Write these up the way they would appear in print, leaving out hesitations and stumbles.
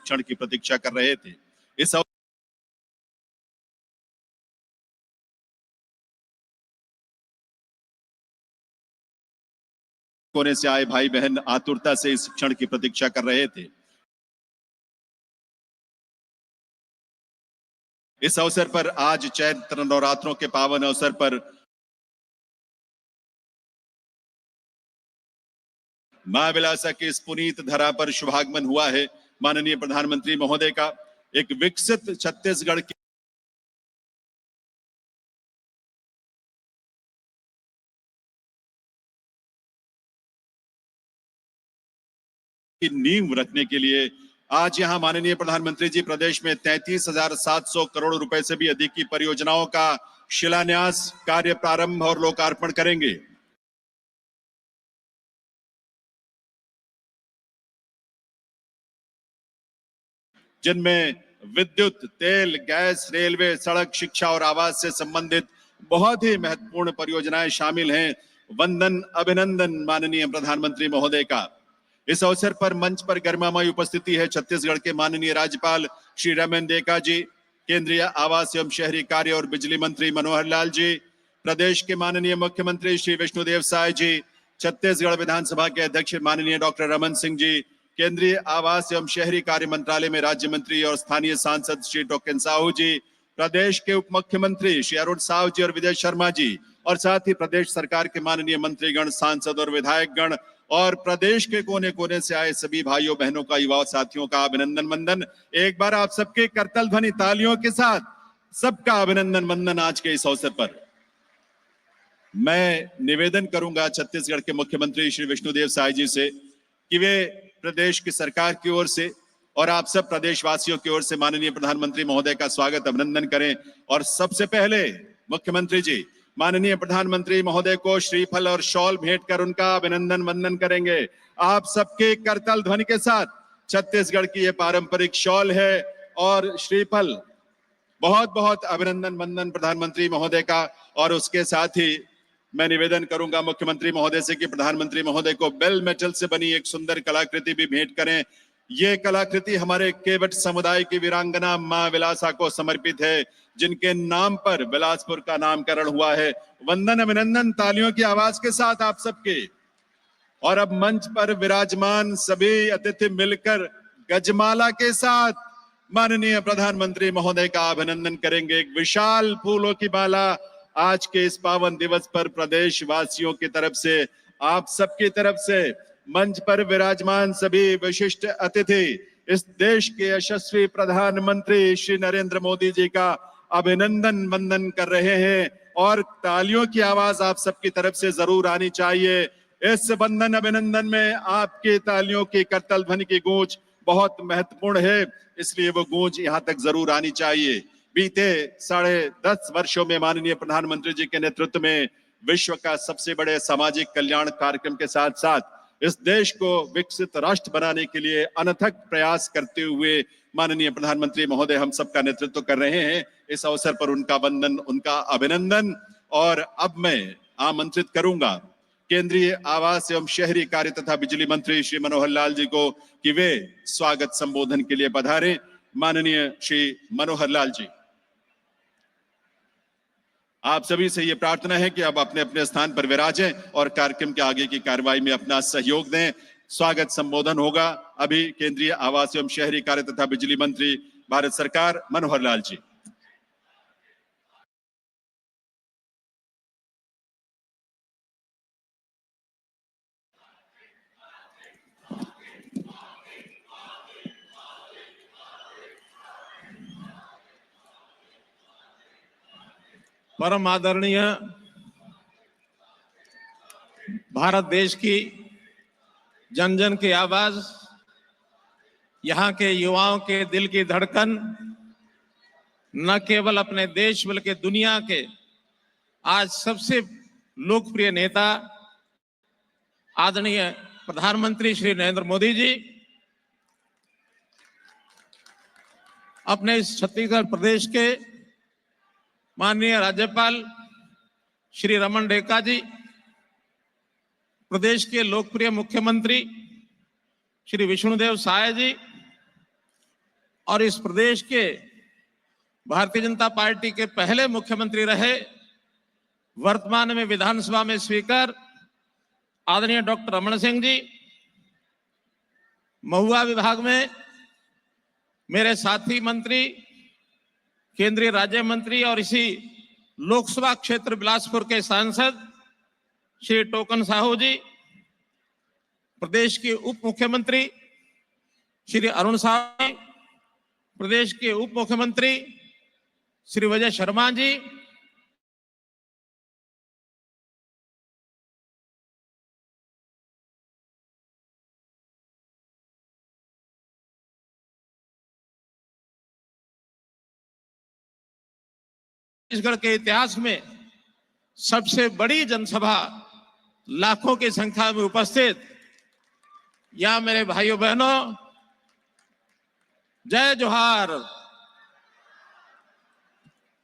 क्षण की प्रतीक्षा कर रहे थे। इस कोने से आए भाई बहन आतुरता से इस क्षण की प्रतीक्षा कर रहे थे। इस अवसर पर आज चैत्र नवरात्रों के पावन अवसर पर मां विलासा के इस पुनीत धरा पर शुभागमन हुआ है। माननीय प्रधानमंत्री महोदय का एक विकसित छत्तीसगढ़ की नींव रखने के लिए आज यहां माननीय प्रधानमंत्री जी प्रदेश में 33,700 करोड़ रुपए से भी अधिक की परियोजनाओं का शिलान्यास, कार्य प्रारंभ और लोकार्पण करेंगे। जिनमें विद्युत, तेल, गैस, रेलवे, सड़क, शिक्षा और आवास से संबंधित बहुत ही महत्वपूर्ण परियोजनाएं शामिल हैं। वंदन, अभिनंदन माननीय प्रधानमंत्री महोदय का। इस अवसर पर मंच पर गरिमामयी उपस्थिति है छत्तीसगढ़ के माननीय राज्यपाल श्री रमन डेका जी, केंद्रीय आवास एवं शहरी कार्य और बिजली मंत्री मनोहर लाल जी, प्रदेश के माननीय मुख्यमंत्री श्री विष्णुदेव साय जी, छत्तीसगढ़ विधानसभा के अध्यक्ष माननीय डॉक्टर रमन सिंह जी, केंद्रीय आवास एवं शहरी कार्य मंत्रालय में राज्य मंत्री और स्थानीय सांसद श्री टोकेन साहू जी, प्रदेश के उप मुख्यमंत्री श्री अरुण साहू जी और विजय शर्मा जी, और साथ ही प्रदेश सरकार के माननीय मंत्रीगण, सांसद और विधायक गण और प्रदेश के कोने कोने से आए सभी भाइयों बहनों का, युवा साथियों का अभिनंदन वंदन। एक बार आप सबके करतल ध्वनि तालियों के साथ सबका अभिनंदन वंदन। आज के इस अवसर पर मैं निवेदन करूंगा छत्तीसगढ़ के मुख्यमंत्री श्री विष्णुदेव साय जी से कि वे प्रदेश की सरकार की ओर से और आप सब प्रदेशवासियों की ओर से माननीय प्रधानमंत्री महोदय का स्वागत अभिनंदन करें। और सबसे पहले मुख्यमंत्री जी माननीय प्रधानमंत्री महोदय को श्रीफल और शॉल भेंट कर उनका अभिनंदन वंदन करेंगे। आप सबके करताल ध्वनि के साथ छत्तीसगढ़ की ये पारंपरिक शॉल है और श्रीफल। बहुत बहुत अभिनंदन वंदन प्रधानमंत्री महोदय का। और उसके साथ ही मैं निवेदन करूंगा मुख्यमंत्री महोदय से कि प्रधानमंत्री महोदय को बेल मेटल से बनी एक सुंदर कलाकृति भी भेंट करें। ये कलाकृति हमारे केवट समुदाय की वीरांगना मां विलासा को समर्पित है, जिनके नाम पर बिलासपुर का नामकरण हुआ है। वंदन, अभिनंदन तालियों की आवाज के साथ आप सबके। और अब मंच पर विराजमान सभी अतिथि मिलकर गजमाला के साथ माननीय प्रधानमंत्री महोदय का अभिनंदन करेंगे। एक विशाल फूलों की माला आज के इस पावन दिवस पर प्रदेश वासियों की तरफ से, आप सबकी तरफ से मंच पर विराजमान सभी विशिष्ट अतिथि इस देश के यशस्वी प्रधानमंत्री श्री नरेंद्र मोदी जी का अभिनंदन वंदन कर रहे हैं। और तालियों की आवाज आप सबकी तरफ से जरूर आनी चाहिए। इस वंदन अभिनंदन में आपकी तालियों की करतल ध्वनि की गूंज बहुत महत्वपूर्ण है, इसलिए वो गूंज यहां तक जरूर आनी चाहिए। बीते 10.5 वर्षों में माननीय प्रधानमंत्री जी के नेतृत्व में विश्व का सबसे बड़े सामाजिक कल्याण कार्यक्रम के साथ साथ इस देश को विकसित राष्ट्र बनाने के लिए अनथक प्रयास करते हुए माननीय प्रधानमंत्री महोदय हम सबका नेतृत्व कर रहे हैं। इस अवसर पर उनका वंदन, उनका अभिनंदन। और अब मैं आमंत्रित करूंगा केंद्रीय आवास एवं शहरी कार्य तथा बिजली मंत्री श्री मनोहर लाल जी को कि वे स्वागत संबोधन के लिए पधारें। माननीय श्री मनोहर लाल जी, आप सभी से ये प्रार्थना है कि आप अपने अपने स्थान पर विराजें और कार्यक्रम के आगे की कार्रवाई में अपना सहयोग दें। स्वागत संबोधन होगा अभी केंद्रीय आवास एवं शहरी कार्य तथा बिजली मंत्री भारत सरकार मनोहर लाल जी। परम आदरणीय भारत देश की जन जन की आवाज, यहाँ के युवाओं के दिल की धड़कन, न केवल अपने देश बल्कि दुनिया के आज सबसे लोकप्रिय नेता आदरणीय प्रधानमंत्री श्री नरेंद्र मोदी जी अपने इस छत्तीसगढ़ प्रदेश के माननीय राज्यपाल श्री रमन डेका जी, प्रदेश के लोकप्रिय मुख्यमंत्री श्री विष्णुदेव साय जी, और इस प्रदेश के भारतीय जनता पार्टी के पहले मुख्यमंत्री रहे, वर्तमान में विधानसभा में स्पीकर आदरणीय डॉक्टर रमन सिंह जी, महुआ विभाग में मेरे साथी मंत्री, केंद्रीय राज्य मंत्री और इसी लोकसभा क्षेत्र बिलासपुर के सांसद श्री टोकन साहू जी, प्रदेश के उप मुख्यमंत्री श्री अरुण साहू जी, प्रदेश के उप मुख्यमंत्री श्री विजय शर्मा जी, छत्तीसगढ़ के इतिहास में सबसे बड़ी जनसभा लाखों की संख्या में उपस्थित यहां मेरे भाइयों बहनों, जय जोहार।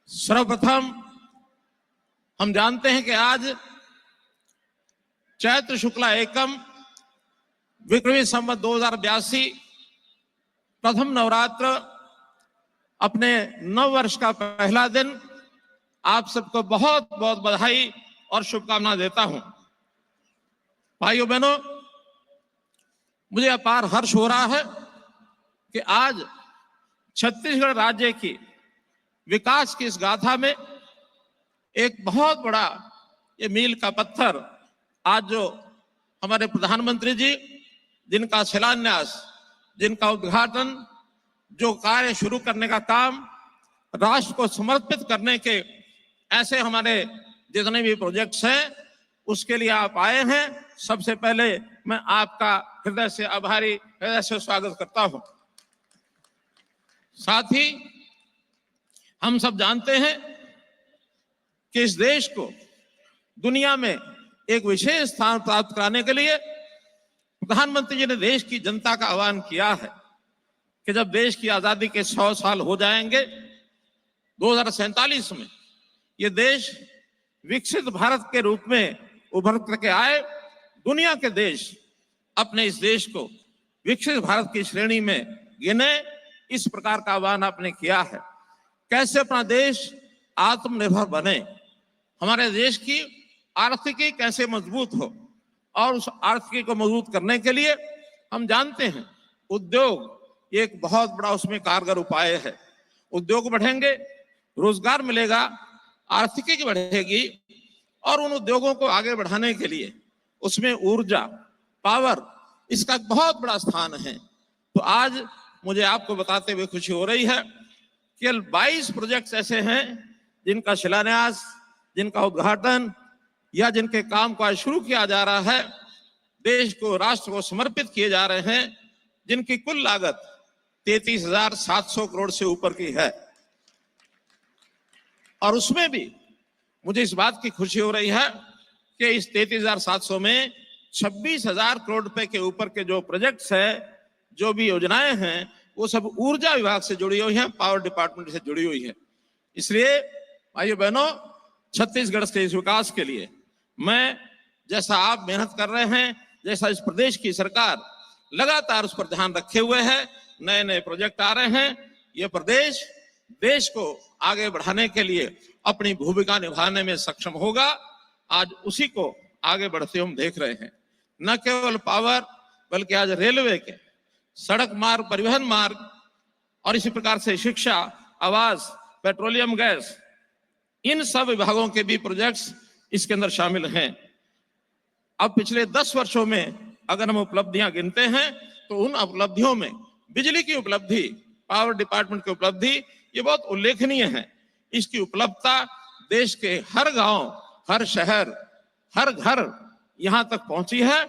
सर्वप्रथम हम जानते हैं कि आज चैत्र शुक्ला एकम विक्रमी संवत 2082 प्रथम नवरात्र अपने नव वर्ष का पहला दिन, आप सबको बहुत बहुत बधाई और शुभकामना देता हूं। भाइयों बहनों, मुझे अपार हर्ष हो रहा है कि आज छत्तीसगढ़ राज्य की विकास की इस गाथा में एक बहुत बड़ा ये मील का पत्थर आज जो हमारे प्रधानमंत्री जी, जिनका शिलान्यास, जिनका उद्घाटन, जो कार्य शुरू करने का काम, राष्ट्र को समर्पित करने के ऐसे हमारे जितने भी प्रोजेक्ट्स हैं, उसके लिए आप आए हैं। सबसे पहले मैं आपका हृदय से आभारी, हृदय से स्वागत करता हूं। साथ ही हम सब जानते हैं कि इस देश को दुनिया में एक विशेष स्थान प्राप्त कराने के लिए प्रधानमंत्री जी ने देश की जनता का आह्वान किया है कि जब देश की आजादी के 100 साल हो जाएंगे, 2047 में ये देश विकसित भारत के रूप में उभर करके आए, दुनिया के देश अपने इस देश को विकसित भारत की श्रेणी में गिने, इस प्रकार का आह्वान आपने किया है। कैसे अपना देश आत्मनिर्भर बने, हमारे देश की आर्थिकी कैसे मजबूत हो, और उस आर्थिकी को मजबूत करने के लिए हम जानते हैं उद्योग एक बहुत बड़ा उसमें कारगर उपाय है। उद्योग बढ़ेंगे, रोजगार मिलेगा, आर्थिकी बढ़ेगी, और उन उद्योगों को आगे बढ़ाने के लिए उसमें ऊर्जा, पावर, इसका बहुत बड़ा स्थान है। तो आज मुझे आपको बताते हुए खुशी हो रही है कि 22 प्रोजेक्ट्स ऐसे हैं जिनका शिलान्यास, जिनका उद्घाटन या जिनके काम को आज शुरू किया जा रहा है, देश को, राष्ट्र को समर्पित किए जा रहे हैं, जिनकी कुल लागत 33,700 करोड़ से ऊपर की है। और उसमें भी मुझे इस बात की खुशी हो रही है कि इस 33,700 में 26,000 करोड़ रुपए के ऊपर के जो प्रोजेक्ट्स है, जो भी योजनाएं हैं, वो सब ऊर्जा विभाग से जुड़ी हुई हैं, पावर डिपार्टमेंट से जुड़ी हुई है। इसलिए भाइयों बहनों, छत्तीसगढ़ के इस विकास के लिए मैं, जैसा आप मेहनत कर रहे हैं, जैसा इस प्रदेश की सरकार लगातार उस पर ध्यान रखे हुए है, नए नए प्रोजेक्ट आ रहे हैं, ये प्रदेश देश को आगे बढ़ाने के लिए अपनी भूमिका निभाने में सक्षम होगा। आज उसी को आगे बढ़ते हम देख रहे हैं। न केवल पावर, बल्कि आज रेलवे के, सड़क मार्ग, परिवहन मार्ग, और इसी प्रकार से शिक्षा, आवास, पेट्रोलियम गैस, इन सब विभागों के भी प्रोजेक्ट्स इसके अंदर शामिल हैं। अब पिछले 10 वर्षों में अगर हम उपलब्धियां गिनते हैं तो उन उपलब्धियों में बिजली की उपलब्धि, पावर डिपार्टमेंट की उपलब्धि, ये बहुत उल्लेखनीय है। इसकी उपलब्धता देश के हर गांव, हर शहर, हर घर यहां तक पहुंची है।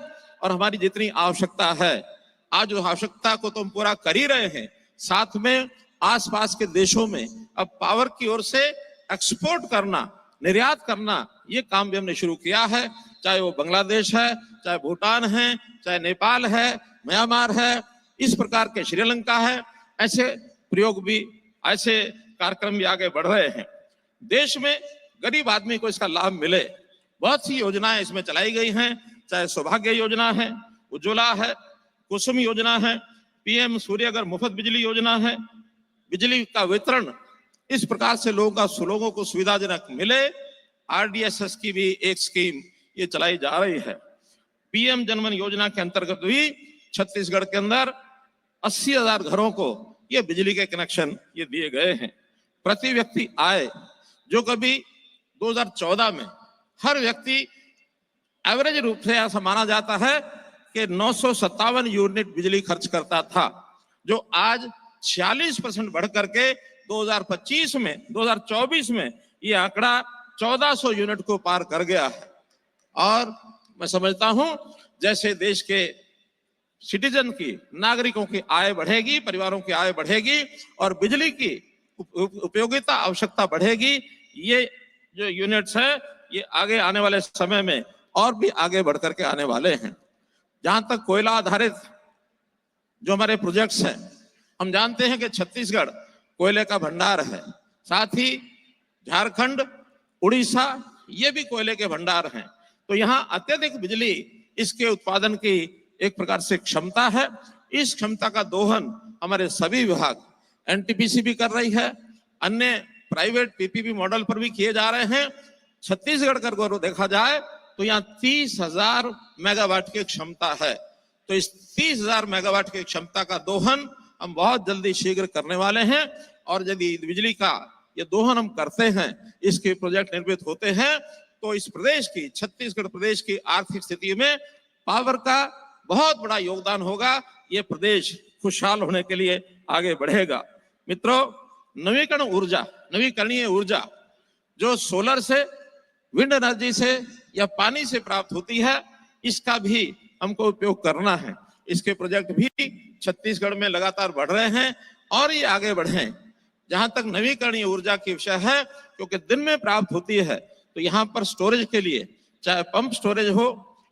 और हमारी जितनी आवश्यकता है, आज उस आवश्यकता को तो हम पूरा कर ही रहे हैं, साथ में आसपास के देशों में अब पावर की ओर से एक्सपोर्ट करना, निर्यात करना, ये काम भी हमने शुरू किया है। चाहे वो बांग्लादेश है, चाहे भूटान है, चाहे नेपाल है, म्यांमार है, इस प्रकार के श्रीलंका है, ऐसे प्रयोग भी, ऐसे कार्यक्रम भी आगे बढ़ रहे हैं। देश में गरीब आदमी को इसका लाभ मिले, बहुत सी योजनाएं इसमें चलाई गई हैं, चाहे सौभाग्य योजना है, उज्ज्वला है, कुसुम योजना है, पीएम सूर्यघर मुफ्त बिजली योजना है, बिजली का वितरण इस प्रकार से लोगों को सुविधाजनक मिले, आरडीएसएस की भी एक स्कीम ये चलाई जा रही है। पीएम जनधन योजना के अंतर्गत भी छत्तीसगढ़ के अंदर 80,000 घरों को ये बिजली के कनेक्शन ये दिए गए हैं। प्रति व्यक्ति आय जो कभी 2014 में हर व्यक्ति एवरेज रूप से ऐसा माना जाता है कि 957 यूनिट बिजली खर्च करता था, जो आज 46% बढ़ करके 2024 में ये आंकड़ा 1400 यूनिट को पार कर गया है। और मैं समझता हूं जैसे देश के सिटीजन की, नागरिकों की आय बढ़ेगी, परिवारों की आय बढ़ेगी और बिजली की उपयोगिता आवश्यकता बढ़ेगी, ये जो यूनिट्स है ये आगे आने वाले समय में और भी आगे बढ़ करके आने वाले हैं। जहां तक कोयला आधारित जो हमारे प्रोजेक्ट्स हैं, हम जानते हैं कि छत्तीसगढ़ कोयले का भंडार है, साथ ही झारखंड, उड़ीसा ये भी कोयले के भंडार हैं। तो यहाँ अत्यधिक बिजली इसके उत्पादन की एक प्रकार से क्षमता है। इस क्षमता का दोहन हमारे सभी विभाग, एनटीपीसी भी कर रही है, अन्य प्राइवेट पीपीपी मॉडल पर भी किए जा रहे हैं। छत्तीसगढ़ का अगर देखा जाए तो यहाँ 30,000 मेगावाट की क्षमता है। तो इस 30,000 मेगावाट की क्षमता का दोहन हम बहुत जल्दी शीघ्र करने वाले हैं और यदि बिजली का ये दोहन हम करते हैं, इसके प्रोजेक्ट निर्मित होते हैं, तो इस प्रदेश की, छत्तीसगढ़ प्रदेश की आर्थिक स्थिति में पावर का बहुत बड़ा योगदान होगा। ये प्रदेश खुशहाल होने के लिए आगे बढ़ेगा। मित्रों, नवीकरणीय ऊर्जा जो सोलर से, विंड एनर्जी से या पानी से प्राप्त होती है, इसका भी हमको उपयोग करना है। इसके प्रोजेक्ट भी छत्तीसगढ़ में लगातार बढ़ रहे हैं और ये आगे बढ़े। जहां तक नवीकरणीय ऊर्जा की विषय है, क्योंकि दिन में प्राप्त होती है, तो यहाँ पर स्टोरेज के लिए चाहे पंप स्टोरेज हो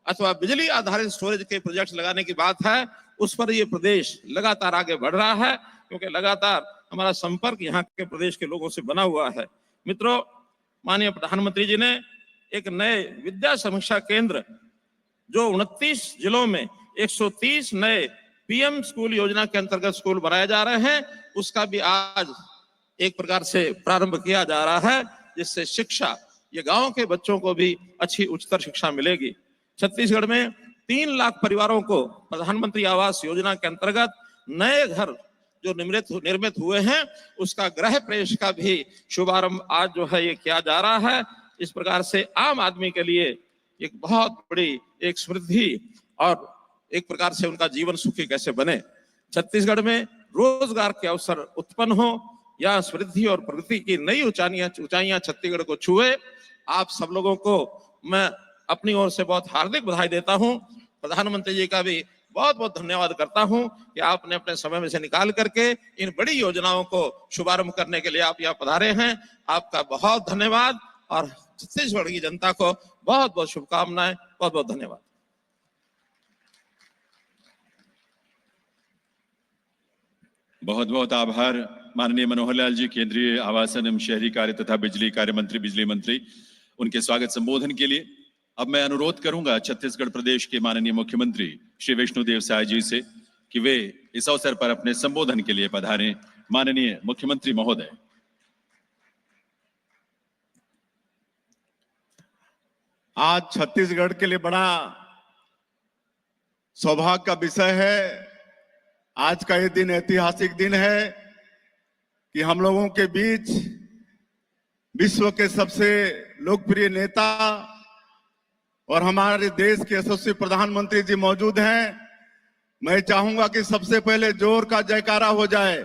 अथवा बिजली आधारित स्टोरेज के प्रोजेक्ट लगाने की बात है, उस पर ये प्रदेश लगातार आगे बढ़ रहा है, क्योंकि लगातार हमारा संपर्क यहाँ के प्रदेश के लोगों से बना हुआ है। मित्रों, माननीय प्रधानमंत्री जी ने एक नए विद्या समीक्षा केंद्र जो 29 जिलों में 130 नए पीएम स्कूल योजना के अंतर्गत स्कूल बनाए जा रहे हैं, उसका भी आज एक प्रकार से प्रारंभ किया जा रहा है, जिससे शिक्षा, ये गांव के बच्चों को भी अच्छी उच्चतर शिक्षा मिलेगी। छत्तीसगढ़ में 3 लाख परिवारों को प्रधानमंत्री आवास योजना के अंतर्गत नए घर जो निर्मित हुए हैं, उसका गृह प्रवेश का भी शुभारंभ आज जो है ये किया जा रहा है। इस प्रकार से आम आदमी के लिए एक बहुत बड़ी एक समृद्धि और एक प्रकार से उनका जीवन सुखी कैसे बने। छत्तीसगढ़ में रोजगार के अवसर उत्पन्न हो या समृद्धि और प्रगति की नई ऊंचाइयां छत्तीसगढ़ को छुए। आप सब लोगों को मैं अपनी ओर से बहुत हार्दिक बधाई देता हूं। प्रधानमंत्री जी का भी बहुत बहुत धन्यवाद करता हूं कि आपने अपने समय में से निकाल करके इन बड़ी योजनाओं को शुभारंभ करने के लिए आप यहाँ पधारे हैं। आपका बहुत धन्यवाद और छत्तीसगढ़ की जनता को बहुत बहुत शुभकामनाएं। बहुत बहुत धन्यवाद। बहुत बहुत आभार माननीय मनोहर लाल जी, केंद्रीय आवासन एवं शहरी कार्य तथा बिजली कार्य मंत्री, बिजली मंत्री, उनके स्वागत संबोधन के लिए। अब मैं अनुरोध करूंगा छत्तीसगढ़ प्रदेश के माननीय मुख्यमंत्री श्री विष्णुदेव साय जी से कि वे इस अवसर पर अपने संबोधन के लिए पधारें। माननीय मुख्यमंत्री महोदय। आज छत्तीसगढ़ के लिए बड़ा सौभाग्य का विषय है। आज का ये दिन ऐतिहासिक दिन है कि हम लोगों के बीच विश्व के सबसे लोकप्रिय नेता और हमारे देश के यशस्वी प्रधानमंत्री जी मौजूद हैं। मैं चाहूंगा कि सबसे पहले जोर का जयकारा हो जाए।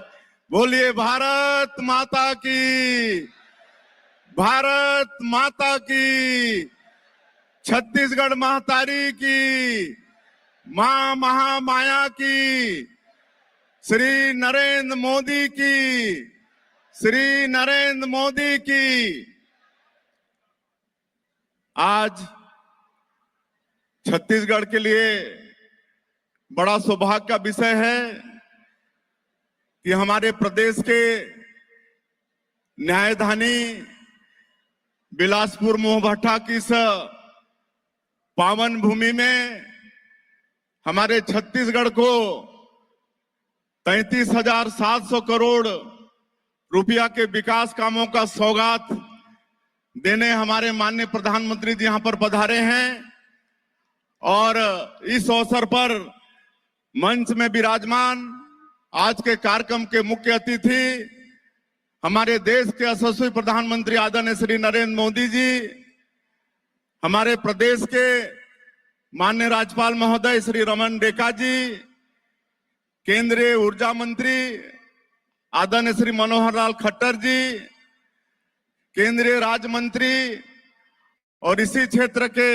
बोलिए भारत माता की, भारत माता की, छत्तीसगढ़ महातारी की, मां महामाया की, श्री नरेंद्र मोदी की, श्री नरेंद्र मोदी की। आज छत्तीसगढ़ के लिए बड़ा सौभाग्य का विषय है कि हमारे प्रदेश के न्यायधानी बिलासपुर मोहभट्टा की इस पावन भूमि में हमारे छत्तीसगढ़ को 33,700 करोड़ रुपया के विकास कामों का सौगात देने हमारे माननीय प्रधानमंत्री जी यहां पर पधारे हैं और इस अवसर पर मंच में विराजमान आज के कार्यक्रम के मुख्य अतिथि हमारे देश के यशस्वी प्रधानमंत्री आदरणीय श्री नरेंद्र मोदी जी, हमारे प्रदेश के माननीय राज्यपाल महोदय श्री रमन डेका जी, केंद्रीय ऊर्जा मंत्री आदरणीय श्री मनोहर लाल खट्टर जी, केंद्रीय राज्य मंत्री और इसी क्षेत्र के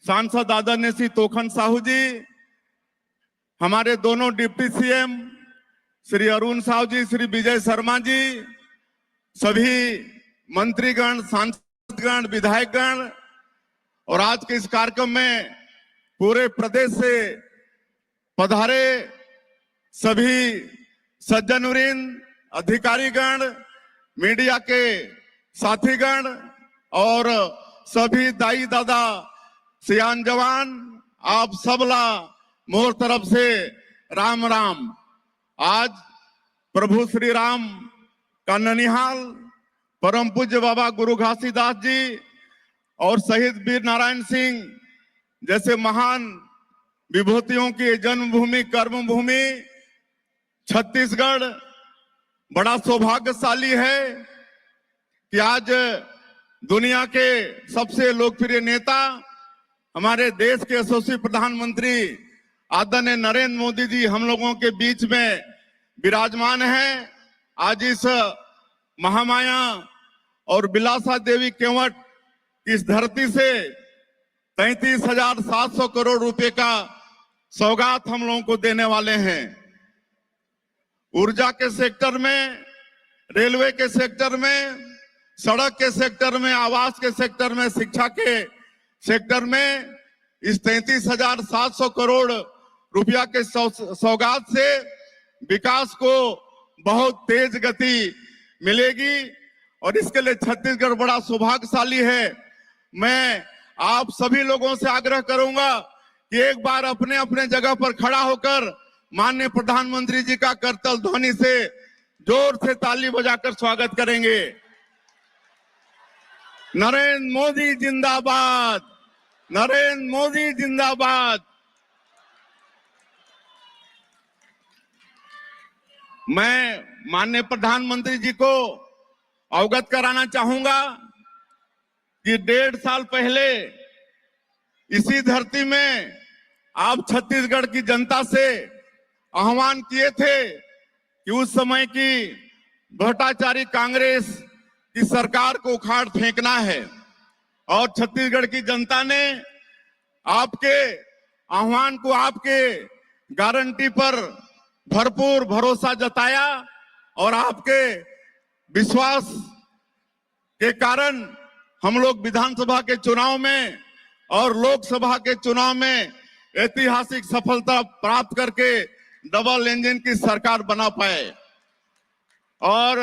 सांसद आदरणीय श्री तोखन साहू जी, हमारे दोनों डिप्टी सीएम श्री अरुण साहू जी, श्री विजय शर्मा जी, सभी मंत्रीगण, सांसदगण, विधायकगण और आज के इस कार्यक्रम में पूरे प्रदेश से पधारे सभी सज्जनवृंद, अधिकारीगण, मीडिया के साथीगण और सभी दाई दादा, सियान जवान, आप सबला मोर तरफ से राम राम। आज प्रभु श्री राम का ननिहाल परम पूज्य बाबा गुरु घासीदास जी और शहीद वीर नारायण सिंह जैसे महान विभूतियों की जन्मभूमि, कर्मभूमि छत्तीसगढ़ बड़ा सौभाग्यशाली है कि आज दुनिया के सबसे लोकप्रिय नेता हमारे देश के यशस्वी प्रधानमंत्री आदरणीय नरेंद्र मोदी जी हम लोगों के बीच में विराजमान हैं। आज इस महामाया और बिलासा देवी केवट इस धरती से 33,700 करोड़ रुपए का सौगात हम लोगों को देने वाले हैं। ऊर्जा के सेक्टर में, रेलवे के सेक्टर में, सड़क के सेक्टर में, आवास के सेक्टर में, शिक्षा के सेक्टर में इस 33,700 करोड़ रुपया के सौगात से विकास को बहुत तेज गति मिलेगी और इसके लिए छत्तीसगढ़ बड़ा सौभाग्यशाली है। मैं आप सभी लोगों से आग्रह करूंगा कि एक बार अपने अपने जगह पर खड़ा होकर माननीय प्रधानमंत्री जी का करतल ध्वनि से जोर से ताली बजाकर स्वागत करेंगे। नरेंद्र मोदी जिंदाबाद, नरेंद्र मोदी जिंदाबाद। मैं माननीय प्रधानमंत्री जी को अवगत कराना चाहूंगा कि 1.5 साल पहले इसी धरती में आप छत्तीसगढ़ की जनता से आह्वान किए थे कि उस समय की भ्रष्टाचारी कांग्रेस की सरकार को उखाड़ फेंकना है और छत्तीसगढ़ की जनता ने आपके आह्वान को, आपके गारंटी पर भरपूर भरोसा जताया और आपके विश्वास के कारण हम लोग विधानसभा के चुनाव में और लोकसभा के चुनाव में ऐतिहासिक सफलता प्राप्त करके डबल इंजन की सरकार बना पाए और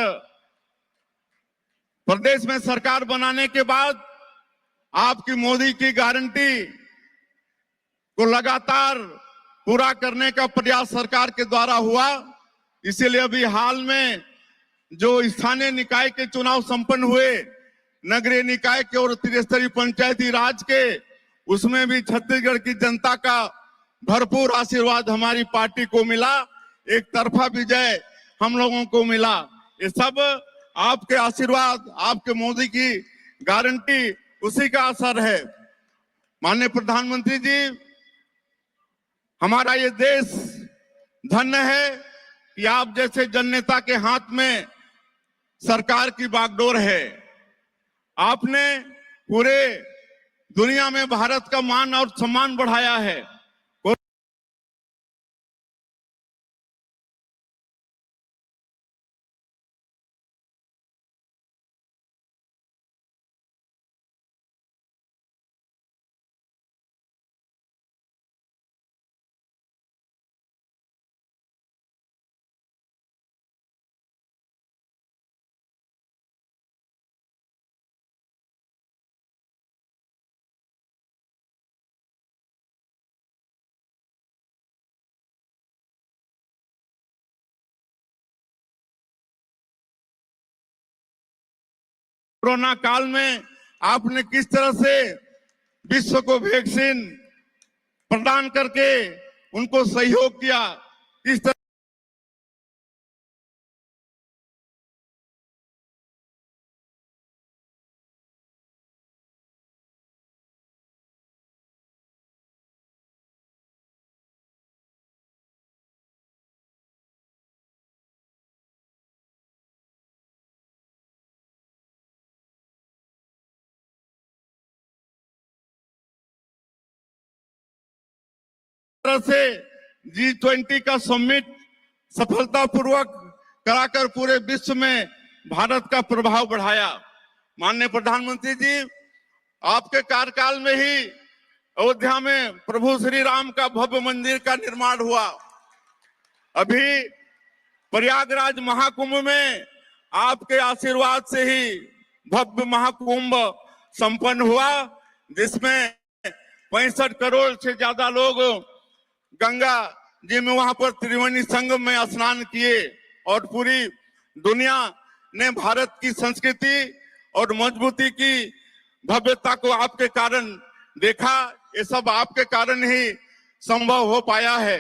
प्रदेश में सरकार बनाने के बाद आपकी मोदी की गारंटी को लगातार पूरा करने का प्रयास सरकार के द्वारा हुआ। इसीलिए अभी हाल में जो स्थानीय निकाय के चुनाव संपन्न हुए, नगरीय निकाय के और त्रिस्तरीय पंचायती राज के, उसमें भी छत्तीसगढ़ की जनता का भरपूर आशीर्वाद हमारी पार्टी को मिला। एक तरफा विजय हम लोगों को मिला। ये सब आपके आशीर्वाद, आपके मोदी की गारंटी, उसी का असर है। माननीय प्रधानमंत्री जी, हमारा ये देश धन्य है कि आप जैसे जननेता के हाथ में सरकार की बागडोर है। आपने पूरे दुनिया में भारत का मान और सम्मान बढ़ाया है। कोरोना काल में आपने किस तरह से विश्व को वैक्सीन प्रदान करके उनको सहयोग किया, किस तरह से G20 का समिट सफलतापूर्वक कराकर पूरे विश्व में भारत का प्रभाव बढ़ाया। माननीय प्रधानमंत्री जी, आपके कार्यकाल में ही अयोध्या में प्रभु श्री राम का भव्य मंदिर का निर्माण हुआ। अभी प्रयागराज महाकुंभ में आपके आशीर्वाद से ही भव्य महाकुंभ संपन्न हुआ, जिसमें 65 करोड़ से ज्यादा लोग गंगा जी में वहां पर त्रिवेणी संगम में स्नान किए और पूरी दुनिया ने भारत की संस्कृति और मजबूती की भव्यता को आपके कारण देखा। ये सब आपके कारण ही संभव हो पाया है।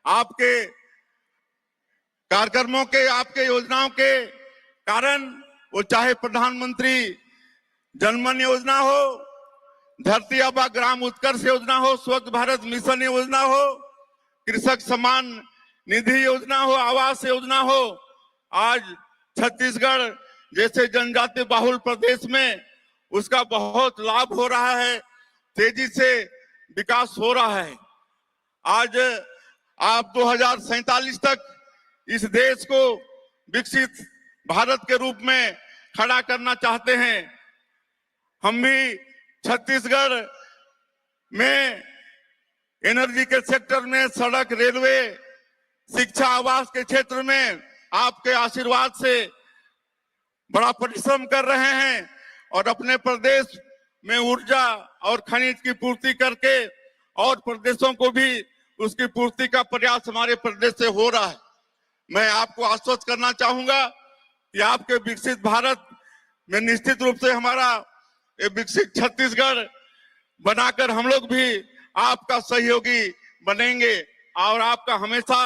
आपके कार्यक्रमों के, आपके योजनाओं के कारण, वो चाहे प्रधानमंत्री जनमन योजना हो, धरती आबा ग्राम उत्कर्ष योजना हो, स्वच्छ भारत मिशन योजना हो, कृषक सम्मान निधि योजना हो, आवास योजना हो, आज छत्तीसगढ़ जैसे जनजाति बाहुल प्रदेश में उसका बहुत लाभ हो रहा है, तेजी से विकास हो रहा है। आज आप 2047 तक इस देश को विकसित भारत के रूप में खड़ा करना चाहते हैं। हम भी छत्तीसगढ़ में एनर्जी के सेक्टर में, सड़क, रेलवे, शिक्षा, आवास के क्षेत्र में आपके आशीर्वाद से बड़ा परिश्रम कर रहे हैं और अपने प्रदेश में ऊर्जा और खनिज की पूर्ति करके और प्रदेशों को भी उसकी पूर्ति का प्रयास हमारे प्रदेश से हो रहा है। मैं आपको आश्वस्त करना चाहूंगा कि आपके विकसित भारत में निश्चित रूप से हमारा ये विकसित छत्तीसगढ़ बनाकर हम लोग भी आपका सहयोगी बनेंगे और आपका हमेशा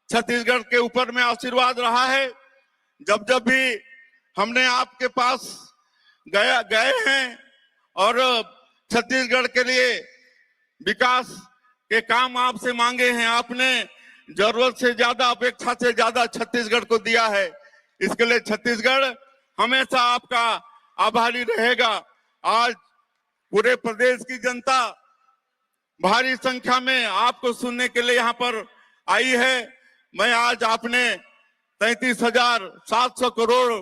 छत्तीसगढ़ के ऊपर में आशीर्वाद रहा है। जब जब भी हमने आपके पास गए हैं और छत्तीसगढ़ के लिए विकास के काम आपसे मांगे हैं, आपने जरूरत से ज्यादा, अपेक्षा से ज्यादा छत्तीसगढ़ को दिया है। इसके लिए छत्तीसगढ़ हमेशा आपका आभारी रहेगा। आज पूरे प्रदेश की जनता भारी संख्या में आपको सुनने के लिए यहाँ पर आई है। मैं आज आपने 33,700 करोड़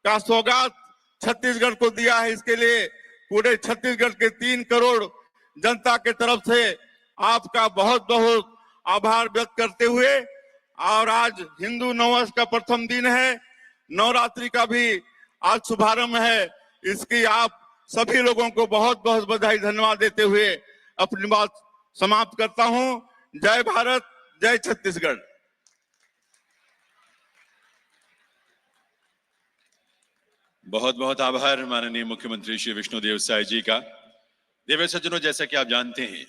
का सौगात छत्तीसगढ़ को दिया है, इसके लिए पूरे छत्तीसगढ़ के 3 करोड़ जनता के तरफ से आपका बहुत बहुत आभार व्यक्त करते हुए, और आज हिंदू नववर्ष का प्रथम दिन है, नवरात्रि का भी आज शुभारंभ है, इसकी आप सभी लोगों को बहुत बहुत बधाई, धन्यवाद देते हुए अपनी बात समाप्त करता हूं। जय भारत, जय छत्तीसगढ़। बहुत बहुत आभार माननीय मुख्यमंत्री श्री विष्णुदेव साय जी का। देव सज्जनों, जैसा कि आप जानते हैं,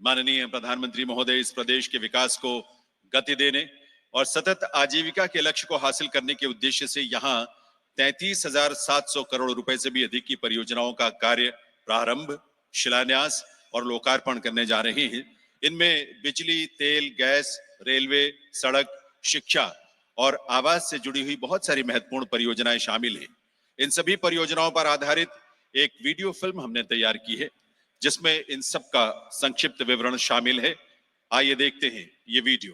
माननीय प्रधानमंत्री महोदय इस प्रदेश के विकास को गति देने और सतत आजीविका के लक्ष्य को हासिल करने के उद्देश्य से यहाँ 33,700 करोड़ रुपए से भी अधिक की परियोजनाओं का कार्य प्रारंभ, शिलान्यास और लोकार्पण करने जा रहे हैं। इनमें बिजली, तेल, गैस, रेलवे, सड़क, शिक्षा और आवास से जुड़ी हुई बहुत सारी महत्वपूर्ण परियोजनाएं शामिल हैं। इन सभी परियोजनाओं पर आधारित एक वीडियो फिल्म हमने तैयार की है, जिसमें इन सब का संक्षिप्त विवरण शामिल है। आइए देखते हैं ये वीडियो।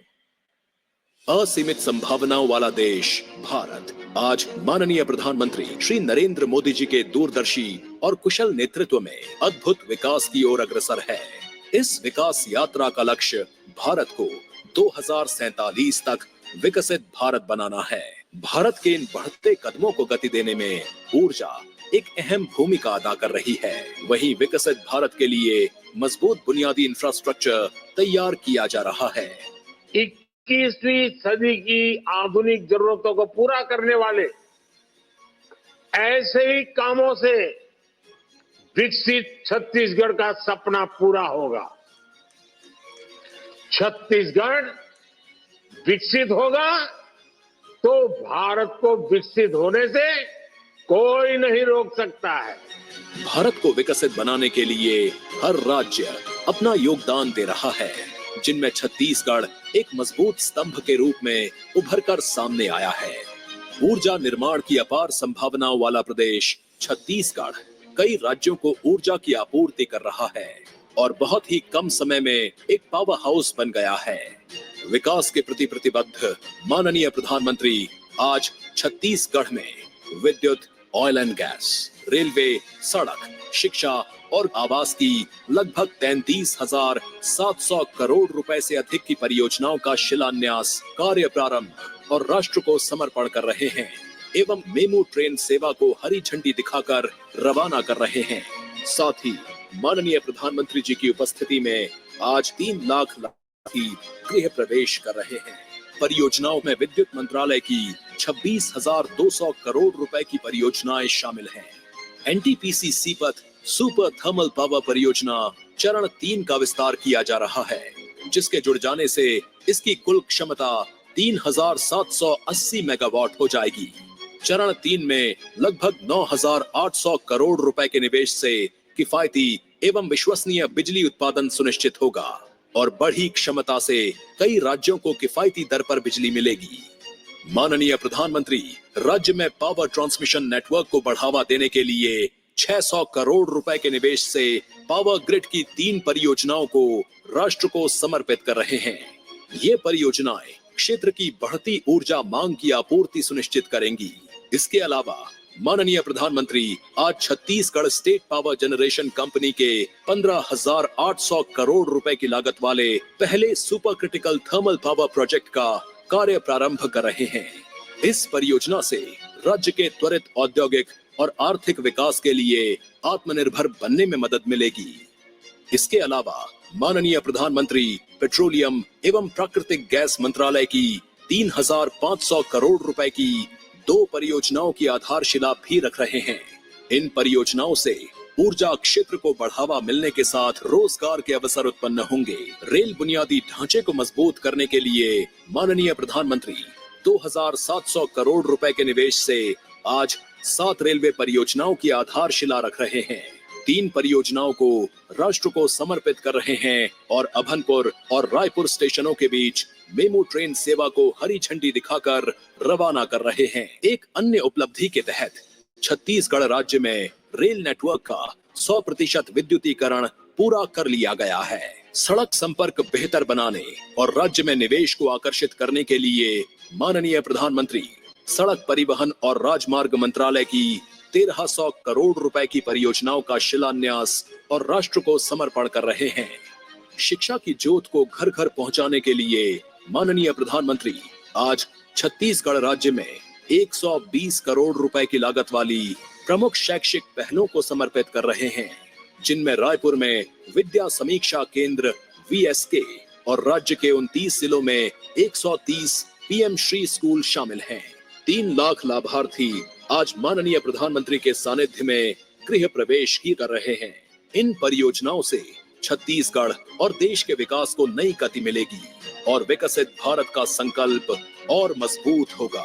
असीमित संभावनाओं वाला देश भारत आज माननीय प्रधानमंत्री श्री नरेंद्र मोदी जी के दूरदर्शी और कुशल नेतृत्व में अद्भुत विकास की ओर अग्रसर है। इस विकास यात्रा का लक्ष्य भारत को 2047 तक विकसित भारत बनाना है। भारत के इन बढ़ते कदमों को गति देने में ऊर्जा एक अहम भूमिका अदा कर रही है। वहीं विकसित भारत के लिए मजबूत बुनियादी इंफ्रास्ट्रक्चर तैयार किया जा रहा है। 21वीं सदी की आधुनिक जरूरतों को पूरा करने वाले ऐसे ही कामों से विकसित छत्तीसगढ़ का सपना पूरा होगा। छत्तीसगढ़ विकसित होगा तो भारत को विकसित होने से कोई नहीं रोक सकता है। भारत को विकसित बनाने के लिए हर राज्य अपना योगदान दे रहा है, जिनमें छत्तीसगढ़ एक मजबूत स्तंभ के रूप में उभरकर सामने आया है। ऊर्जा निर्माण की अपार संभावनाओं वाला प्रदेश छत्तीसगढ़ कई राज्यों को ऊर्जा की आपूर्ति कर रहा है और बहुत ही कम समय में एक पावर हाउस बन गया है। विकास के प्रति प्रतिबद्ध माननीय प्रधानमंत्री आज छत्तीसगढ़ में विद्युत, ऑयल एंड गैस, रेलवे, सड़क, शिक्षा और आवास की लगभग 33,700 करोड़ रुपए से अधिक की परियोजनाओं का शिलान्यास, कार्य प्रारंभ और राष्ट्र को समर्पण कर रहे हैं एवं मेमू ट्रेन सेवा को हरी झंडी दिखाकर रवाना कर रहे हैं। साथ ही माननीय प्रधानमंत्री जी की उपस्थिति में आज 3 लाख की गृह प्रवेश कर रहे हैं। परियोजनाओं में विद्युत मंत्रालय की 26,200 करोड़ रुपए की परियोजनाएं शामिल हैं। NTPC Sipat super thermal power परियोजना चरण 3 का विस्तार किया जा रहा है, जिसके जुड़ जाने से इसकी कुल क्षमता 3,780 मेगावाट हो जाएगी। चरण 3 में लगभग 9,800 करोड़ रुपए के निवेश से किफायती एवं विश्वसनीय बिजली उत्पादन सुनिश्चित होगा और बढ़ी क्षमता से कई राज्यों को किफायती दर पर बिजली मिलेगी। माननीय प्रधानमंत्री राज्य में पावर ट्रांसमिशन नेटवर्क को बढ़ावा देने के लिए 600 करोड़ रुपए के निवेश से पावर ग्रिड की 3 परियोजनाओं को राष्ट्र को समर्पित कर रहे हैं। ये परियोजनाएं क्षेत्र की बढ़ती ऊर्जा मांग की आपूर्ति सुनिश्चित करेंगी। इसके अलावा माननीय प्रधानमंत्री आज Chhattisgarh state power generation company के 15,800 करोड़ रुपए की लागत वाले पहले super critical thermal power project का कार्य प्रारंभ कर रहे हैं। इस परियोजना से राज्य के त्वरित औद्योगिक और आर्थिक विकास के लिए आत्मनिर्भर बनने में मदद मिलेगी। इसके अलावा माननीय प्रधानमंत्री पेट्रोलियम एवं प्राकृतिक गैस मंत्रालय की 3,500 करोड़ रुपए की 2 परियोजनाओं की आधारशिला भी रख रहे हैं। इन परियोजनाओं से ऊर्जा क्षेत्र को बढ़ावा मिलने के साथ रोजगार के अवसर उत्पन्न होंगे। रेल बुनियादी ढांचे को मजबूत करने के लिए माननीय प्रधानमंत्री 2,700 करोड़ रुपए के निवेश से आज 7 रेलवे परियोजनाओं की आधारशिला रख रहे हैं। 3 परियोजनाओं को राष्ट्र को समर्पित कर रहे हैं और अभनपुर और रायपुर स्टेशनों के बीच मेमू ट्रेन सेवा को हरी झंडी दिखाकर रवाना कर रहे हैं। एक अन्य उपलब्धि के तहत छत्तीसगढ़ राज्य में रेल नेटवर्क का 100% विद्युतीकरण पूरा कर लिया गया है। सड़क संपर्क बेहतर बनाने और राज्य में निवेश को आकर्षित करने के लिए माननीय प्रधानमंत्री सड़क परिवहन और राजमार्ग मंत्रालय की 1,300 करोड़ रुपए की परियोजनाओं का शिलान्यास और राष्ट्र को समर्पण कर रहे हैं। शिक्षा की ज्योत को घर घर पहुंचाने के लिए माननीय प्रधानमंत्री आज छत्तीसगढ़ राज्य में 120 करोड़ रुपए की लागत वाली प्रमुख शैक्षिक पहलों को समर्पित कर रहे हैं, जिनमें रायपुर में विद्या समीक्षा केंद्र VSK और राज्य के 29 जिलों में 130 PM श्री स्कूल शामिल हैं। 3 लाख लाभार्थी आज माननीय प्रधानमंत्री के सानिध्य में गृह प्रवेश ही कर रहे हैं। इन परियोजनाओं से छत्तीसगढ़ और देश के विकास को नई गति मिलेगी और विकसित भारत का संकल्प और मजबूत होगा।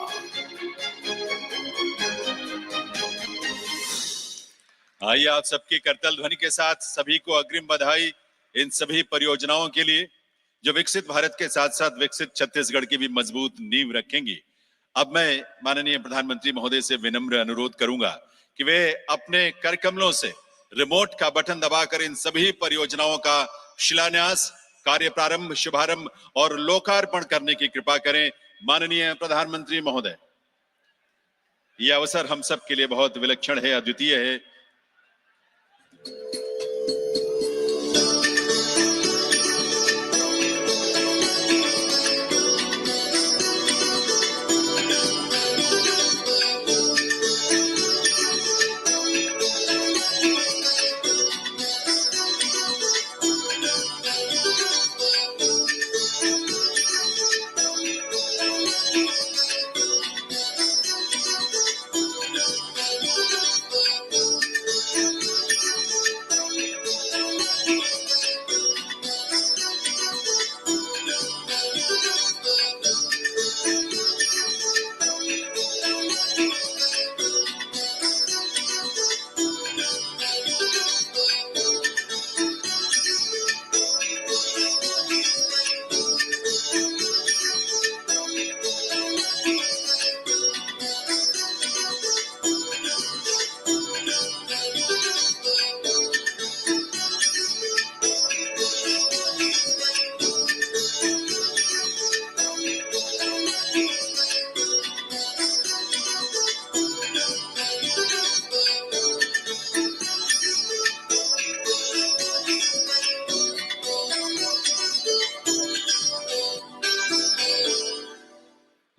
आइए आप सबकी करतल ध्वनि के साथ सभी को अग्रिम बधाई इन सभी परियोजनाओं के लिए जो विकसित भारत के साथ साथ विकसित छत्तीसगढ़ की भी मजबूत नींव रखेंगी। अब मैं माननीय प्रधानमंत्री महोदय से विनम्र अनुरोध करूंगा कि वे अपने कर कमलों से रिमोट का बटन दबाकर इन सभी परियोजनाओं का शिलान्यास, कार्य प्रारंभ, शुभारंभ और लोकार्पण करने की कृपा करें। माननीय प्रधानमंत्री महोदय, यह अवसर हम सब के लिए बहुत विलक्षण है, अद्वितीय है।